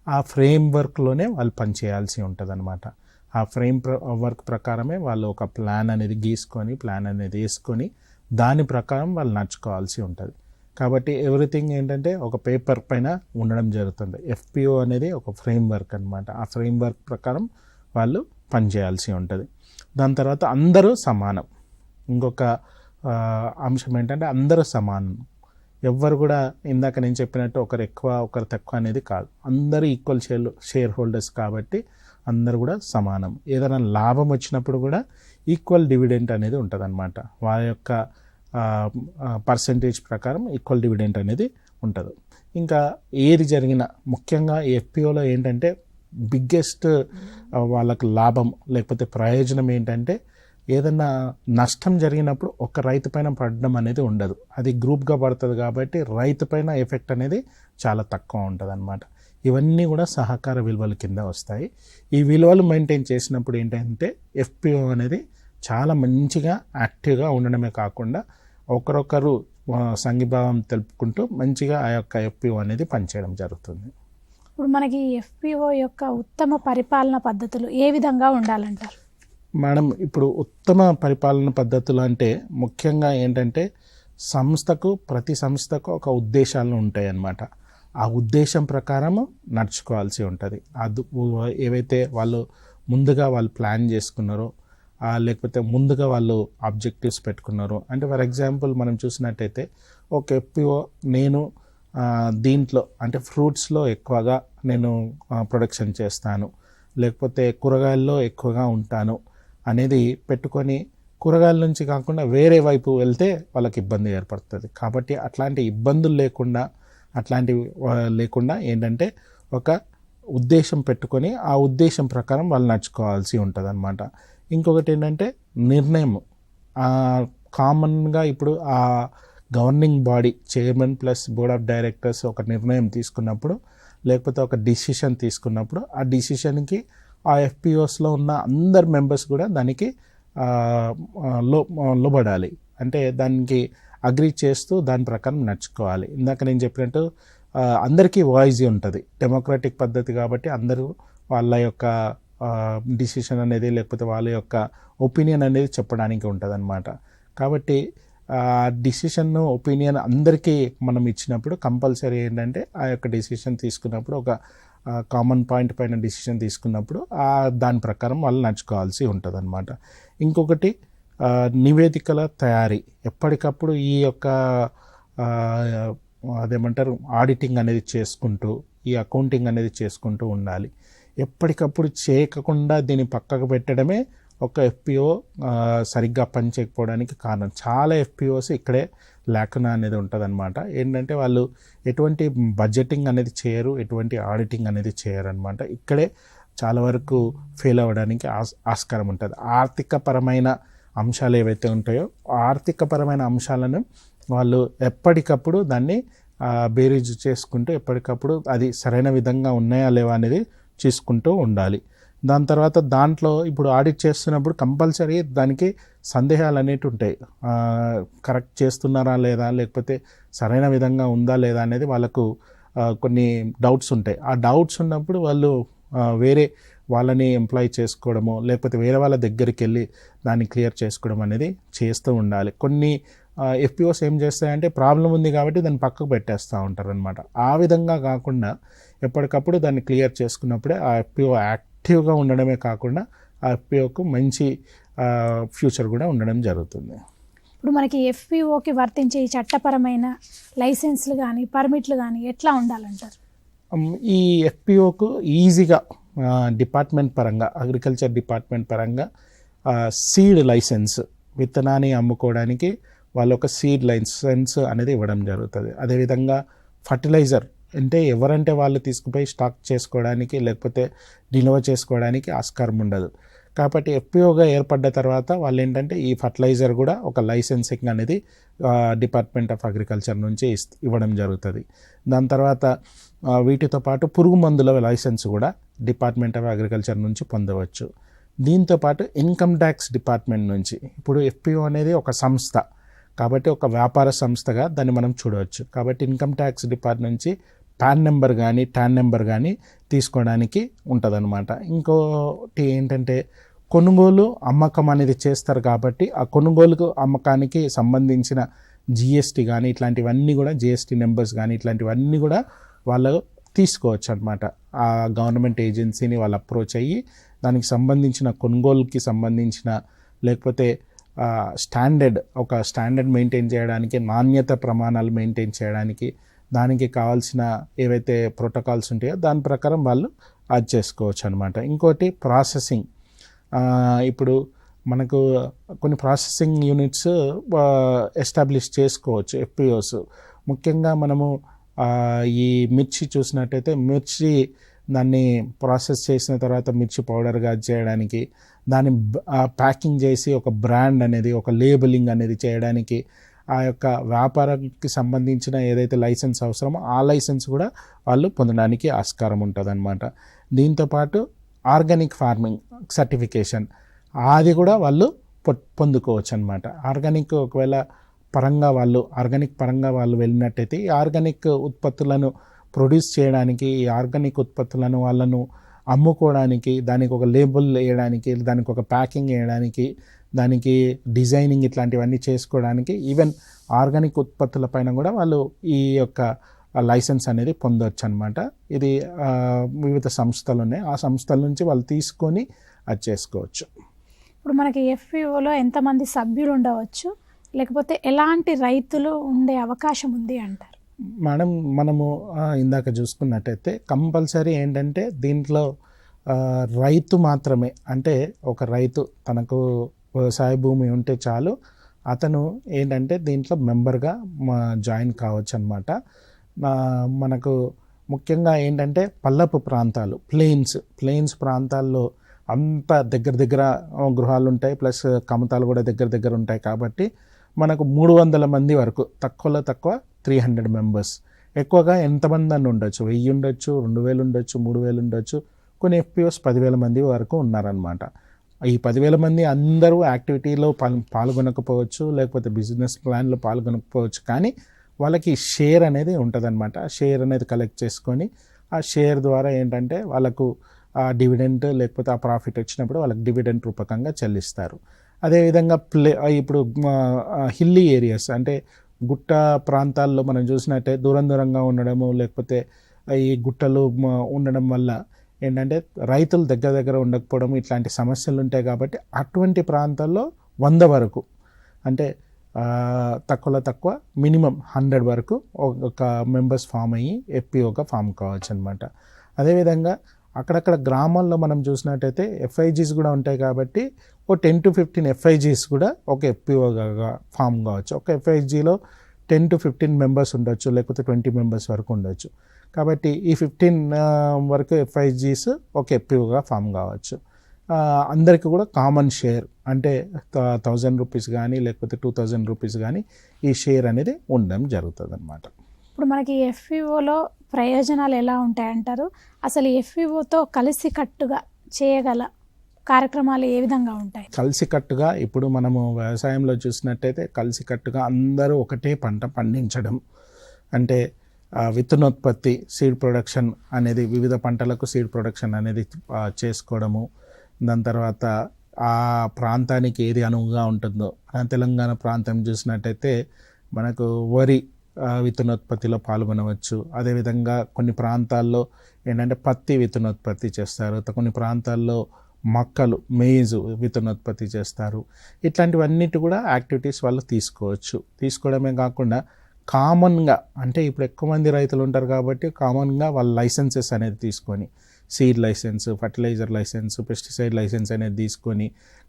ఆ ఫ్రేమ్ వర్క్లోనే వాళ్ళు పనిచేయాల్సి ఉంటుంది అనమాట. ఆ ఫ్రేమ్ వర్క్ ప్రకారమే వాళ్ళు ఒక ప్లాన్ అనేది గీసుకొని, ప్లాన్ అనేది వేసుకొని దాని ప్రకారం వాళ్ళు నడుచుకోవాల్సి ఉంటుంది. కాబట్టి ఎవ్రీథింగ్ ఏంటంటే ఒక పేపర్ పైన ఉండడం జరుగుతుంది. ఎఫ్పిఓ అనేది ఒక ఫ్రేమ్ వర్క్ అనమాట. ఆ ఫ్రేమ్ వర్క్ ప్రకారం వాళ్ళు పనిచేయాల్సి ఉంటుంది. దాని తర్వాత అందరూ సమానం. ఇంకొక అంశం ఏంటంటే అందరూ సమానం. ఎవ్వరు కూడా ఇందాక నేను చెప్పినట్టు ఒకరు ఎక్కువ ఒకరు తక్కువ అనేది కాదు. అందరూ ఈక్వల్ షేర్ హోల్డర్స్ కాబట్టి అందరూ కూడా సమానం. ఏదైనా లాభం వచ్చినప్పుడు కూడా ఈక్వల్ డివిడెంట్ అనేది ఉంటుంది అనమాట. వారి యొక్క పర్సంటేజ్ ప్రకారం ఈక్వల్ డివిడెంట్ అనేది ఉంటుంది. ఇంకా ఏది జరిగినా ముఖ్యంగా ఎఫ్పిఓలో ఏంటంటే బిగ్గెస్ట్ వాళ్ళకు లాభం లేకపోతే ప్రయోజనం ఏంటంటే ఏదన్నా నష్టం జరిగినప్పుడు ఒక రైతు పైన పడడం అనేది ఉండదు. అది గ్రూప్గా పడుతుంది కాబట్టి రైతు పైన ఎఫెక్ట్ అనేది చాలా తక్కువ ఉంటుంది అనమాట. ఇవన్నీ కూడా సహకార విలువల కింద వస్తాయి. ఈ విలువలు మెయింటైన్ చేసినప్పుడు ఏంటంటే ఎఫ్పిఓ అనేది చాలా మంచిగా యాక్టివ్గా ఉండడమే కాకుండా ఒకరొకరు సంఘీభావం తెలుపుకుంటూ మంచిగా ఆ యొక్క ఎఫ్పిఓ అనేది పనిచేయడం జరుగుతుంది. ఇప్పుడు మనకి ఎఫ్పిఓ యొక్క ఉత్తమ పరిపాలన పద్ధతులు ఏ విధంగా ఉండాలంటారు? మేడం, ఇప్పుడు ఉత్తమ పరిపాలన పద్ధతులు అంటే ముఖ్యంగా ఏంటంటే ప్రతి సంస్థకు ఒక ఉద్దేశాలు ఉంటాయి అన్నమాట. ఆ ఉద్దేశం ప్రకారము నడుచుకోవాల్సి ఉంటుంది. ఏవైతే వాళ్ళు ముందుగా ప్లాన్ చేసుకున్నారో లేకపోతే ముందుగా వాళ్ళు ఆబ్జెక్టివ్స్ పెట్టుకున్నారో, అంటే ఫర్ ఎగ్జాంపుల్ మనం చూసినట్టయితే ఒక ఎఫ్పిఓ నేను దీంట్లో అంటే ఫ్రూట్స్లో ఎక్కువగా నేను ప్రొడక్షన్ చేస్తాను, లేకపోతే కూరగాయల్లో ఎక్కువగా ఉంటాను అనేది పెట్టుకొని కూరగాయల నుంచి కాకుండా వేరే వైపు వెళ్తే వాళ్ళకి ఇబ్బంది ఏర్పడుతుంది. కాబట్టి అట్లాంటి ఇబ్బందులు లేకుండా ఏంటంటే ఒక ఉద్దేశం పెట్టుకొని ఆ ఉద్దేశం ప్రకారం వాళ్ళు నడుచుకోవాల్సి ఉంటుంది అనమాట. ఇంకొకటి ఏంటంటే నిర్ణయం. కామన్గా ఇప్పుడు ఆ governing body chairman plus board of directors ఒక నిర్ణయం తీసుకున్నప్పుడు, లేకపోతే ఒక డిసిషన్ తీసుకున్నప్పుడు, ఆ డిసిషన్కి ఆ ఎఫ్పిఓస్లో ఉన్న అందరు మెంబర్స్ కూడా దానికి లోబడాలి. అంటే దానికి అగ్రీ చేస్తూ దాని ప్రకారం నడుచుకోవాలి. ఇందాక నేను చెప్పినట్టు అందరికీ వాయిస్ ఉంటుంది, డెమోక్రాటిక్ పద్ధతి కాబట్టి అందరూ వాళ్ళ యొక్క డిసిషన్ అనేది లేకపోతే వాళ్ళ యొక్క ఒపీనియన్ అనేది చెప్పడానికి ఉంటుంది అనమాట. కాబట్టి డిసిషన్ ఒపీనియన్ అందరికీ మనం ఇచ్చినప్పుడు కంపల్సరీ ఏంటంటే ఆ యొక్క డిసిషన్ తీసుకున్నప్పుడు ఒక కామన్ పాయింట్ పైన డిసిషన్ తీసుకున్నప్పుడు దాని ప్రకారం వాళ్ళు నడుచుకోవాల్సి ఉంటుంది అనమాట. ఇంకొకటి నివేదికల తయారీ. ఎప్పటికప్పుడు ఈ యొక్క అదేమంటారు ఆడిటింగ్ అనేది చేసుకుంటూ, ఈ అకౌంటింగ్ అనేది చేసుకుంటూ ఉండాలి. ఎప్పటికప్పుడు చేయకుండా దీన్ని పక్కకు పెట్టడమే ఒక ఎఫ్పిఓ సరిగ్గా పనిచేయకపోవడానికి కారణం. చాలా ఎఫ్పిఓస్ ఇక్కడే లేకుండా అనేది ఉంటుంది అనమాట. ఏంటంటే వాళ్ళు ఎటువంటి బడ్జెటింగ్ అనేది చేయరు, ఎటువంటి ఆడిటింగ్ అనేది చేయరు అనమాట. ఇక్కడే చాలా వరకు ఫెయిల్ అవ్వడానికి ఆస్కారం ఉంటుంది. ఆర్థికపరమైన అంశాలు ఏవైతే ఉంటాయో ఆర్థికపరమైన అంశాలను వాళ్ళు ఎప్పటికప్పుడు దాన్ని బేరీజు చేసుకుంటూ ఎప్పటికప్పుడు అది సరైన విధంగా ఉన్నాయా లేవా అనేది చూసుకుంటూ ఉండాలి. దాని తర్వాత దాంట్లో ఇప్పుడు ఆడిట్ చేస్తున్నప్పుడు కంపల్సరీ దానికి సందేహాలు అనేవి ఉంటాయి. కరెక్ట్ చేస్తున్నారా లేదా, లేకపోతే సరైన విధంగా ఉందా లేదా అనేది వాళ్ళకు కొన్ని డౌట్స్ ఉంటాయి. ఆ డౌట్స్ ఉన్నప్పుడు వాళ్ళు వేరే వాళ్ళని ఎంప్లాయ్ చేసుకోవడము, లేకపోతే వేరే వాళ్ళ దగ్గరికి వెళ్ళి దాన్ని క్లియర్ చేసుకోవడం అనేది చేస్తూ ఉండాలి. కొన్ని ఎఫ్పిఓస్ ఏం చేస్తాయంటే ప్రాబ్లం ఉంది కాబట్టి దాన్ని పక్కకు పెట్టేస్తూ ఉంటారు అనమాట. ఆ విధంగా కాకుండా ఎప్పటికప్పుడు దాన్ని క్లియర్ చేసుకున్నప్పుడే ఆ ఎఫ్పిఓ యాక్టివ్గా ఉండడమే కాకుండా ఆ ఎఫ్పిఓకు మంచి ఫ్యూచర్ కూడా ఉండడం జరుగుతుంది. ఇప్పుడు మనకి ఎఫ్పిఓకి వర్తించే ఈ చట్టపరమైన లైసెన్స్లు కానీ పర్మిట్లు కానీ ఎట్లా ఉండాలంటారు? ఈ ఎఫ్పిఓకు ఈజీగా డిపార్ట్మెంట్ పరంగా, అగ్రికల్చర్ డిపార్ట్మెంట్ పరంగా సీడ్ లైసెన్స్, విత్తనాన్ని అమ్ముకోవడానికి వాళ్ళు ఒక సీడ్ లైసెన్స్ అనేది ఇవ్వడం జరుగుతుంది. అదేవిధంగా ఫర్టిలైజర్ అంటే ఎవరంటే వాళ్ళు తీసుకుపోయి స్టాక్ చేసుకోవడానికి లేకపోతే నిల్వ చేసుకోవడానికి ఆస్కారం ఉండదు. కాబట్టి ఎఫ్పిఓగా ఏర్పడ్డ తర్వాత వాళ్ళు ఏంటంటే ఈ ఫర్టిలైజర్ కూడా ఒక లైసెన్సింగ్ అనేది డిపార్ట్మెంట్ ఆఫ్ అగ్రికల్చర్ నుంచి ఇవ్వడం జరుగుతుంది. దాని తర్వాత వీటితో పాటు పురుగు మందుల లైసెన్స్ కూడా డిపార్ట్మెంట్ ఆఫ్ అగ్రికల్చర్ నుంచి పొందవచ్చు. దీంతో పాటు ఇన్కమ్ ట్యాక్స్ డిపార్ట్మెంట్ నుంచి, ఇప్పుడు ఎఫ్పిఓ అనేది ఒక సంస్థ కాబట్టి ఒక వ్యాపార సంస్థగా దాన్ని మనం చూడవచ్చు. కాబట్టి ఇన్కమ్ ట్యాక్స్ డిపార్ట్మెంట్ నుంచి పాన్ నెంబర్ కానీ టాన్ నెంబర్ కానీ తీసుకోవడానికి ఉంటుందన్నమాట. ఇంకోటి ఏంటంటే కొనుగోలు అమ్మకం అనేది చేస్తారు కాబట్టి ఆ కొనుగోలుకు అమ్మకానికి సంబంధించిన జిఎస్టీ కానీ ఇట్లాంటివన్నీ కూడా, జిఎస్టీ నెంబర్స్ కానీ ఇట్లాంటివన్నీ కూడా వాళ్ళు తీసుకోవచ్చు అనమాట. ఆ గవర్నమెంట్ ఏజెన్సీని వాళ్ళు అప్రోచ్ అయ్యి దానికి సంబంధించిన కొనుగోలుకి సంబంధించిన లేకపోతే ఒక స్టాండర్డ్ మెయింటైన్ చేయడానికి, నాణ్యత ప్రమాణాలు మెయింటైన్ చేయడానికి దానికి కావాల్సిన ఏవైతే ప్రోటోకాల్స్ ఉంటాయో దాని ప్రకారం వాళ్ళు అది చేసుకోవచ్చు అనమాట. ఇంకోటి ప్రాసెసింగ్. ఇప్పుడు మనకు కొన్ని ప్రాసెసింగ్ యూనిట్స్ ఎస్టాబ్లిష్ చేసుకోవచ్చు ఎఫ్పిఓస్. ముఖ్యంగా మనము ఈ మిర్చి చూసినట్టయితే మిర్చి దాన్ని ప్రాసెస్ చేసిన తర్వాత మిర్చి పౌడర్గా చేయడానికి, దాన్ని ప్యాకింగ్ చేసి ఒక బ్రాండ్ అనేది, ఒక లేబులింగ్ అనేది చేయడానికి ఆ యొక్క వ్యాపారానికి సంబంధించిన ఏదైతే లైసెన్స్ అవసరమో ఆ లైసెన్స్ కూడా వాళ్ళు పొందడానికి ఆస్కారం ఉంటుంది అనమాట. దీంతోపాటు ఆర్గానిక్ ఫార్మింగ్ సర్టిఫికేషన్ అది కూడా వాళ్ళు పొందుకోవచ్చు అనమాట. ఆర్గానిక్ ఒకవేళ ఆర్గానిక్ పరంగా వాళ్ళు వెళ్ళినట్టయితే ఈ ఆర్గానిక్ ఉత్పత్తులను ప్రొడ్యూస్ చేయడానికి, ఈ ఆర్గానిక్ ఉత్పత్తులను వాళ్ళను అమ్ముకోవడానికి, దానికి ఒక లేబుల్ వేయడానికి, దానికి ఒక ప్యాకింగ్ వేయడానికి, దానికి డిజైనింగ్ ఇట్లాంటివన్నీ చేసుకోవడానికి, ఈవెన్ ఆర్గానిక్ ఉత్పత్తుల పైన కూడా వాళ్ళు ఈ యొక్క లైసెన్స్ అనేది పొందవచ్చు అనమాట. ఇది వివిధ సంస్థలు ఉన్నాయి, ఆ సంస్థల నుంచి వాళ్ళు తీసుకొని అది చేసుకోవచ్చు. ఇప్పుడు మనకి ఎఫ్పిఓలో ఎంతమంది సభ్యులు ఉండవచ్చు, లేకపోతే ఎలాంటి రైతులు ఉండే అవకాశం ఉంది అంటారు? మేడం, మనము ఇందాక చూసుకున్నట్టయితే కంపల్సరీ ఏంటంటే దీంట్లో రైతు మాత్రమే, అంటే ఒక రైతు తనకు వ్యవసాయ భూమి ఉంటే చాలు, అతను ఏంటంటే దీంట్లో మెంబర్గా జాయిన్ కావచ్చు అనమాట. మనకు ముఖ్యంగా ఏంటంటే పల్లపు ప్రాంతాలు, ప్లెయిన్స్ ప్రాంతాల్లో అంత దగ్గర గృహాలు ఉంటాయి, ప్లస్ కమతాలు కూడా దగ్గర ఉంటాయి. కాబట్టి మనకు 300 మంది వరకు, తక్కువలో తక్కువ 300 మెంబర్స్, ఎక్కువగా ఎంతమంది అని ఉండొచ్చు, 1000 ఉండొచ్చు, 2000 ఉండొచ్చు, 3000 ఉండొచ్చు. కొన్ని FPOs 10,000 మంది వరకు ఉన్నారనమాట. ఈ 10,000 మంది అందరూ యాక్టివిటీలో పాల్గొనకపోవచ్చు, లేకపోతే బిజినెస్ ప్లాన్లో పాల్గొనకపోవచ్చు, కానీ వాళ్ళకి షేర్ అనేది ఉంటుందన్నమాట. షేర్ అనేది కలెక్ట్ చేసుకొని ఆ షేర్ ద్వారా ఏంటంటే వాళ్ళకు ఆ డివిడెంట్ లేకపోతే ఆ ప్రాఫిట్ వచ్చినప్పుడు వాళ్ళకి డివిడెంట్ రూపకంగా చెల్లిస్తారు. అదేవిధంగా ఇప్పుడు హిల్లీ ఏరియాస్ అంటే గుట్ట ప్రాంతాల్లో మనం చూసినట్టే దూరంగా ఉండడము, లేకపోతే ఈ గుట్టలు ఉండడం వల్ల ఏంటంటే రైతులు దగ్గర ఉండకపోవడం, ఇట్లాంటి సమస్యలు ఉంటాయి. కాబట్టి అటువంటి ప్రాంతాల్లో 100 వరకు, అంటే తక్కువలో తక్కువ మినిమం 100 వరకు ఒక మెంబర్స్ ఫామ్ అయ్యి FPOగా ఫామ్ కావచ్చు అనమాట. అదేవిధంగా అక్కడక్కడ గ్రామాల్లో మనం చూసినట్టయితే FIGs కూడా ఉంటాయి. కాబట్టి ఓ 10 to 15 FIGs కూడా ఒక FPOగా ఫామ్ కావచ్చు. ఒక FIGలో 10 to 15 మెంబర్స్ ఉండొచ్చు, లేకపోతే 20 మెంబర్స్ వరకు ఉండొచ్చు. కాబట్టి ఈ 15 వరకు FIGs ఒక FPOగా ఫామ్ కావచ్చు. అందరికీ కూడా కామన్ షేర్, అంటే 1000 రూపీస్ కానీ లేకపోతే 2000 రూపీస్ కానీ ఈ షేర్ అనేది ఉండడం జరుగుతుంది అనమాట. ఇప్పుడు మనకి FPOలో ప్రయోజనాలు ఎలా ఉంటాయంటారు? అసలు FPOతో కలిసికట్టుగా చేయగల కార్యక్రమాలు ఏ విధంగా ఉంటాయి? కలిసికట్టుగా ఇప్పుడు మనము వ్యవసాయంలో చూసినట్టయితే కలిసికట్టుగా అందరూ ఒకటే పంట పండించడం, అంటే విత్తనోత్పత్తి, సీడ్ ప్రొడక్షన్ అనేది, వివిధ పంటలకు సీడ్ ప్రొడక్షన్ అనేది చేసుకోవడము. దాని తర్వాత ఆ ప్రాంతానికి ఏది అనువుగా ఉంటుందో, తెలంగాణ ప్రాంతం చూసినట్టయితే మనకు వరి విత్తనోత్పత్తిలో పాల్గొనవచ్చు. అదేవిధంగా కొన్ని ప్రాంతాల్లో ఏంటంటే పత్తి విత్తనోత్పత్తి చేస్తారు, కొన్ని ప్రాంతాల్లో మొక్కలు, మేజు విత్తనోత్పత్తి చేస్తారు. ఇట్లాంటివన్నిటి కూడా యాక్టివిటీస్ వాళ్ళు తీసుకోవడమే కాకుండా కామన్గా, అంటే ఇప్పుడు ఎక్కువ మంది రైతులు ఉంటారు కాబట్టి కామన్గా వాళ్ళ లైసెన్సెస్ అనేది తీసుకొని, seed licence, fertiliser licence, pesticide licence అనేది తీసుకొని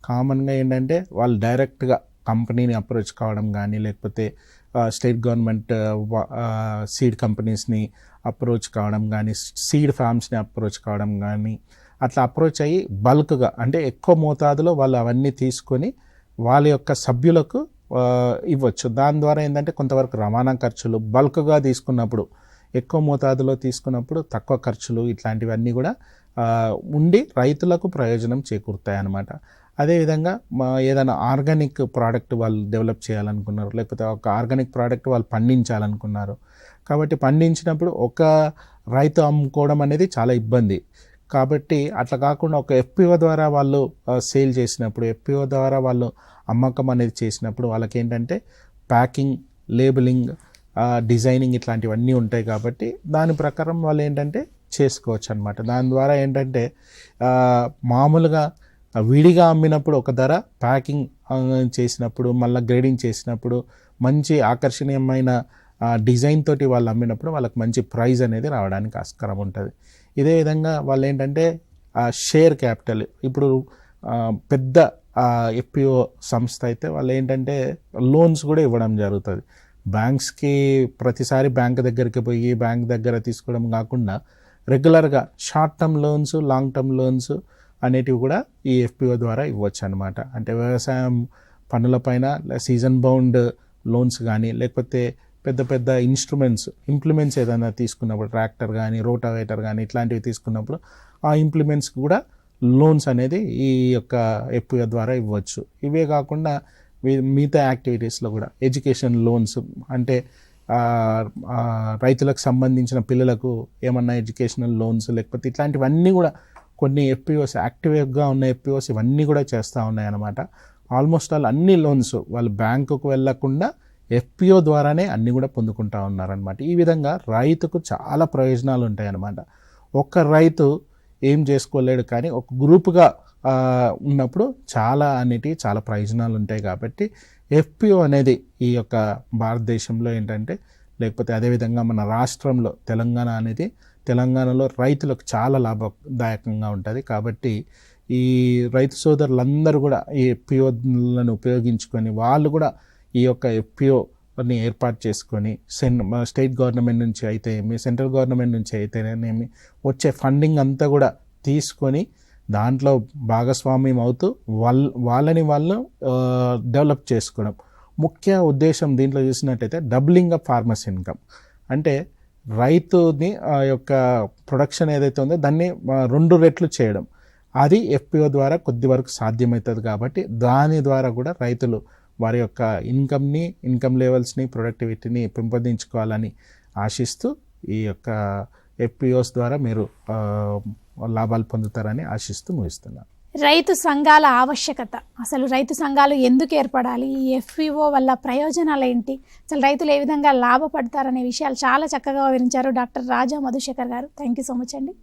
కామన్గా ఏంటంటే వాళ్ళు డైరెక్ట్గా కంపెనీని అప్రోచ్ కావడం కానీ, లేకపోతే స్టేట్ గవర్నమెంట్ సీడ్ కంపెనీస్ని అప్రోచ్ కావడం కానీ, సీడ్ ఫార్మ్స్ని అప్రోచ్ కావడం కానీ, అట్లా అప్రోచ్ అయ్యి బల్క్గా, అంటే ఎక్కువ మోతాదులో వాళ్ళు అవన్నీ తీసుకొని వాళ్ళ యొక్క సభ్యులకు ఇవ్వచ్చు. దాని ద్వారా ఏంటంటే కొంతవరకు రవాణా ఖర్చులు, బల్క్గా తీసుకున్నప్పుడు, ఎక్కువ మోతాదులో తీసుకున్నప్పుడు తక్కువ ఖర్చులు, ఇట్లాంటివన్నీ కూడా ఉండి రైతులకు ప్రయోజనం చేకూరుతాయి అన్నమాట. అదేవిధంగా ఏదైనా ఆర్గానిక్ ప్రోడక్ట్ వాళ్ళు డెవలప్ చేయాలనుకున్నారు, లేకపోతే ఒక ఆర్గానిక్ ప్రోడక్ట్ వాళ్ళు పండించాలనుకున్నారు. కాబట్టి పండించినప్పుడు ఒక రైతు అమ్ముకోవడం అనేది చాలా ఇబ్బంది. కాబట్టి అట్లా కాకుండా ఒక FPO ద్వారా వాళ్ళు సేల్ చేసినప్పుడు, FPO ద్వారా వాళ్ళు అమ్మకం అనేది చేసినప్పుడు వాళ్ళకి ఏంటంటే ప్యాకింగ్, లేబులింగ్, డిజైనింగ్ ఇట్లాంటివన్నీ ఉంటాయి. కాబట్టి దాని ప్రకారం వాళ్ళు ఏంటంటే చేసుకోవచ్చు అనమాట. దాని ద్వారా ఏంటంటే మామూలుగా విడిగా అమ్మినప్పుడు ఒక ధర, ప్యాకింగ్ చేసినప్పుడు, మళ్ళీ గ్రేడింగ్ చేసినప్పుడు, మంచి ఆకర్షణీయమైన డిజైన్ తోటి వాళ్ళు అమ్మినప్పుడు వాళ్ళకి మంచి ప్రైజ్ అనేది రావడానికి ఆస్కారం ఉంటుంది. ఇదే విధంగా వాళ్ళు ఏంటంటే షేర్ క్యాపిటల్, ఇప్పుడు పెద్ద FPO సంస్థ అయితే వాళ్ళు ఏంటంటే లోన్స్ కూడా ఇవ్వడం జరుగుతుంది. బ్యాంక్స్కి ప్రతిసారి బ్యాంక్ దగ్గరికి పోయి బ్యాంక్ దగ్గర తీసుకోవడం కాకుండా రెగ్యులర్గా short term loans, long term loans అనేటివి కూడా ఈ FPO ద్వారా ఇవ్వచ్చు అనమాట. అంటే వ్యవసాయం పనులపైన సీజన్ బౌండ్ లోన్స్ కానీ, లేకపోతే పెద్ద ఇంప్లిమెంట్స్ ఏదైనా తీసుకున్నప్పుడు, ట్రాక్టర్ కానీ, రోటావేటర్ కానీ ఇట్లాంటివి తీసుకున్నప్పుడు ఆ ఇంప్లిమెంట్స్కి కూడా లోన్స్ అనేది ఈ యొక్క FPO ద్వారా ఇవ్వచ్చు. ఇవే కాకుండా మిగతా యాక్టివిటీస్లో కూడా ఎడ్యుకేషన్ లోన్స్, అంటే రైతులకు సంబంధించిన పిల్లలకు ఏమన్నా ఎడ్యుకేషనల్ లోన్స్, లేకపోతే ఇట్లాంటివన్నీ కూడా కొన్ని FPOs, యాక్టివ్గా ఉన్న FPOs ఇవన్నీ కూడా చేస్తూ ఉన్నాయన్నమాట. ఆల్మోస్ట్ ఆల్ అన్ని లోన్స్ వాళ్ళు బ్యాంకుకు వెళ్ళకుండా FPO ద్వారానే అన్నీ కూడా పొందుకుంటూ ఉన్నారనమాట. ఈ విధంగా రైతుకు చాలా ప్రయోజనాలు ఉంటాయన్నమాట. ఒక్క రైతు ఏం చేసుకోలేడు, కానీ ఒక గ్రూపుగా ఉన్నప్పుడు చాలా ప్రయోజనాలు ఉంటాయి. కాబట్టి FPO అనేది ఈ యొక్క భారతదేశంలో ఏంటంటే, లేకపోతే అదేవిధంగా మన రాష్ట్రంలో తెలంగాణలో రైతులకు చాలా లాభదాయకంగా ఉంటుంది. కాబట్టి ఈ రైతు సోదరులందరూ కూడా ఈ FPOలను ఉపయోగించుకొని వాళ్ళు కూడా ఈ యొక్క FPO ఏర్పాటు చేసుకొని స్టేట్ గవర్నమెంట్ నుంచి అయితే ఏమి, సెంట్రల్ గవర్నమెంట్ నుంచి అయితేనేమి వచ్చే ఫండింగ్ అంతా కూడా తీసుకొని దాంట్లో భాగస్వామ్యం అవుతూ వాళ్ళని వాళ్ళు డెవలప్ చేసుకోవడం. ముఖ్య ఉద్దేశం దీంట్లో చూసినట్టయితే డబ్లింగ్ ఆఫ్ ఫార్మర్స్ ఇన్కమ్, అంటే రైతుని యొక్క ప్రొడక్షన్ ఏదైతే ఉందో దాన్ని 2 రెట్లు చేయడం. అది ఎఫ్పిఓ ద్వారా కొద్ది వరకు సాధ్యమవుతుంది. కాబట్టి దాని ద్వారా కూడా రైతులు వారి యొక్క ఇన్కమ్ లెవెల్స్ని, ప్రొడక్టివిటీని పెంపొందించుకోవాలని ఆశిస్తూ ఈ యొక్క ఎఫ్పిఓస్ ద్వారా మీరు లాభాలు పొందుతారని ఆశిస్తూ ముగిస్తున్నాను. రైతు సంఘాల ఆవశ్యకత, అసలు రైతు సంఘాలు ఎందుకు ఏర్పడాలి, ఈ ఎఫ్పిఓ వల్ల ప్రయోజనాలు ఏంటి, అసలు రైతులు ఏ విధంగా లాభపడతారనే విషయాలు చాలా చక్కగా వివరించారు డాక్టర్ రాజా మధుశేఖర్ గారు. థ్యాంక్ యూ సో మచ్ అండి.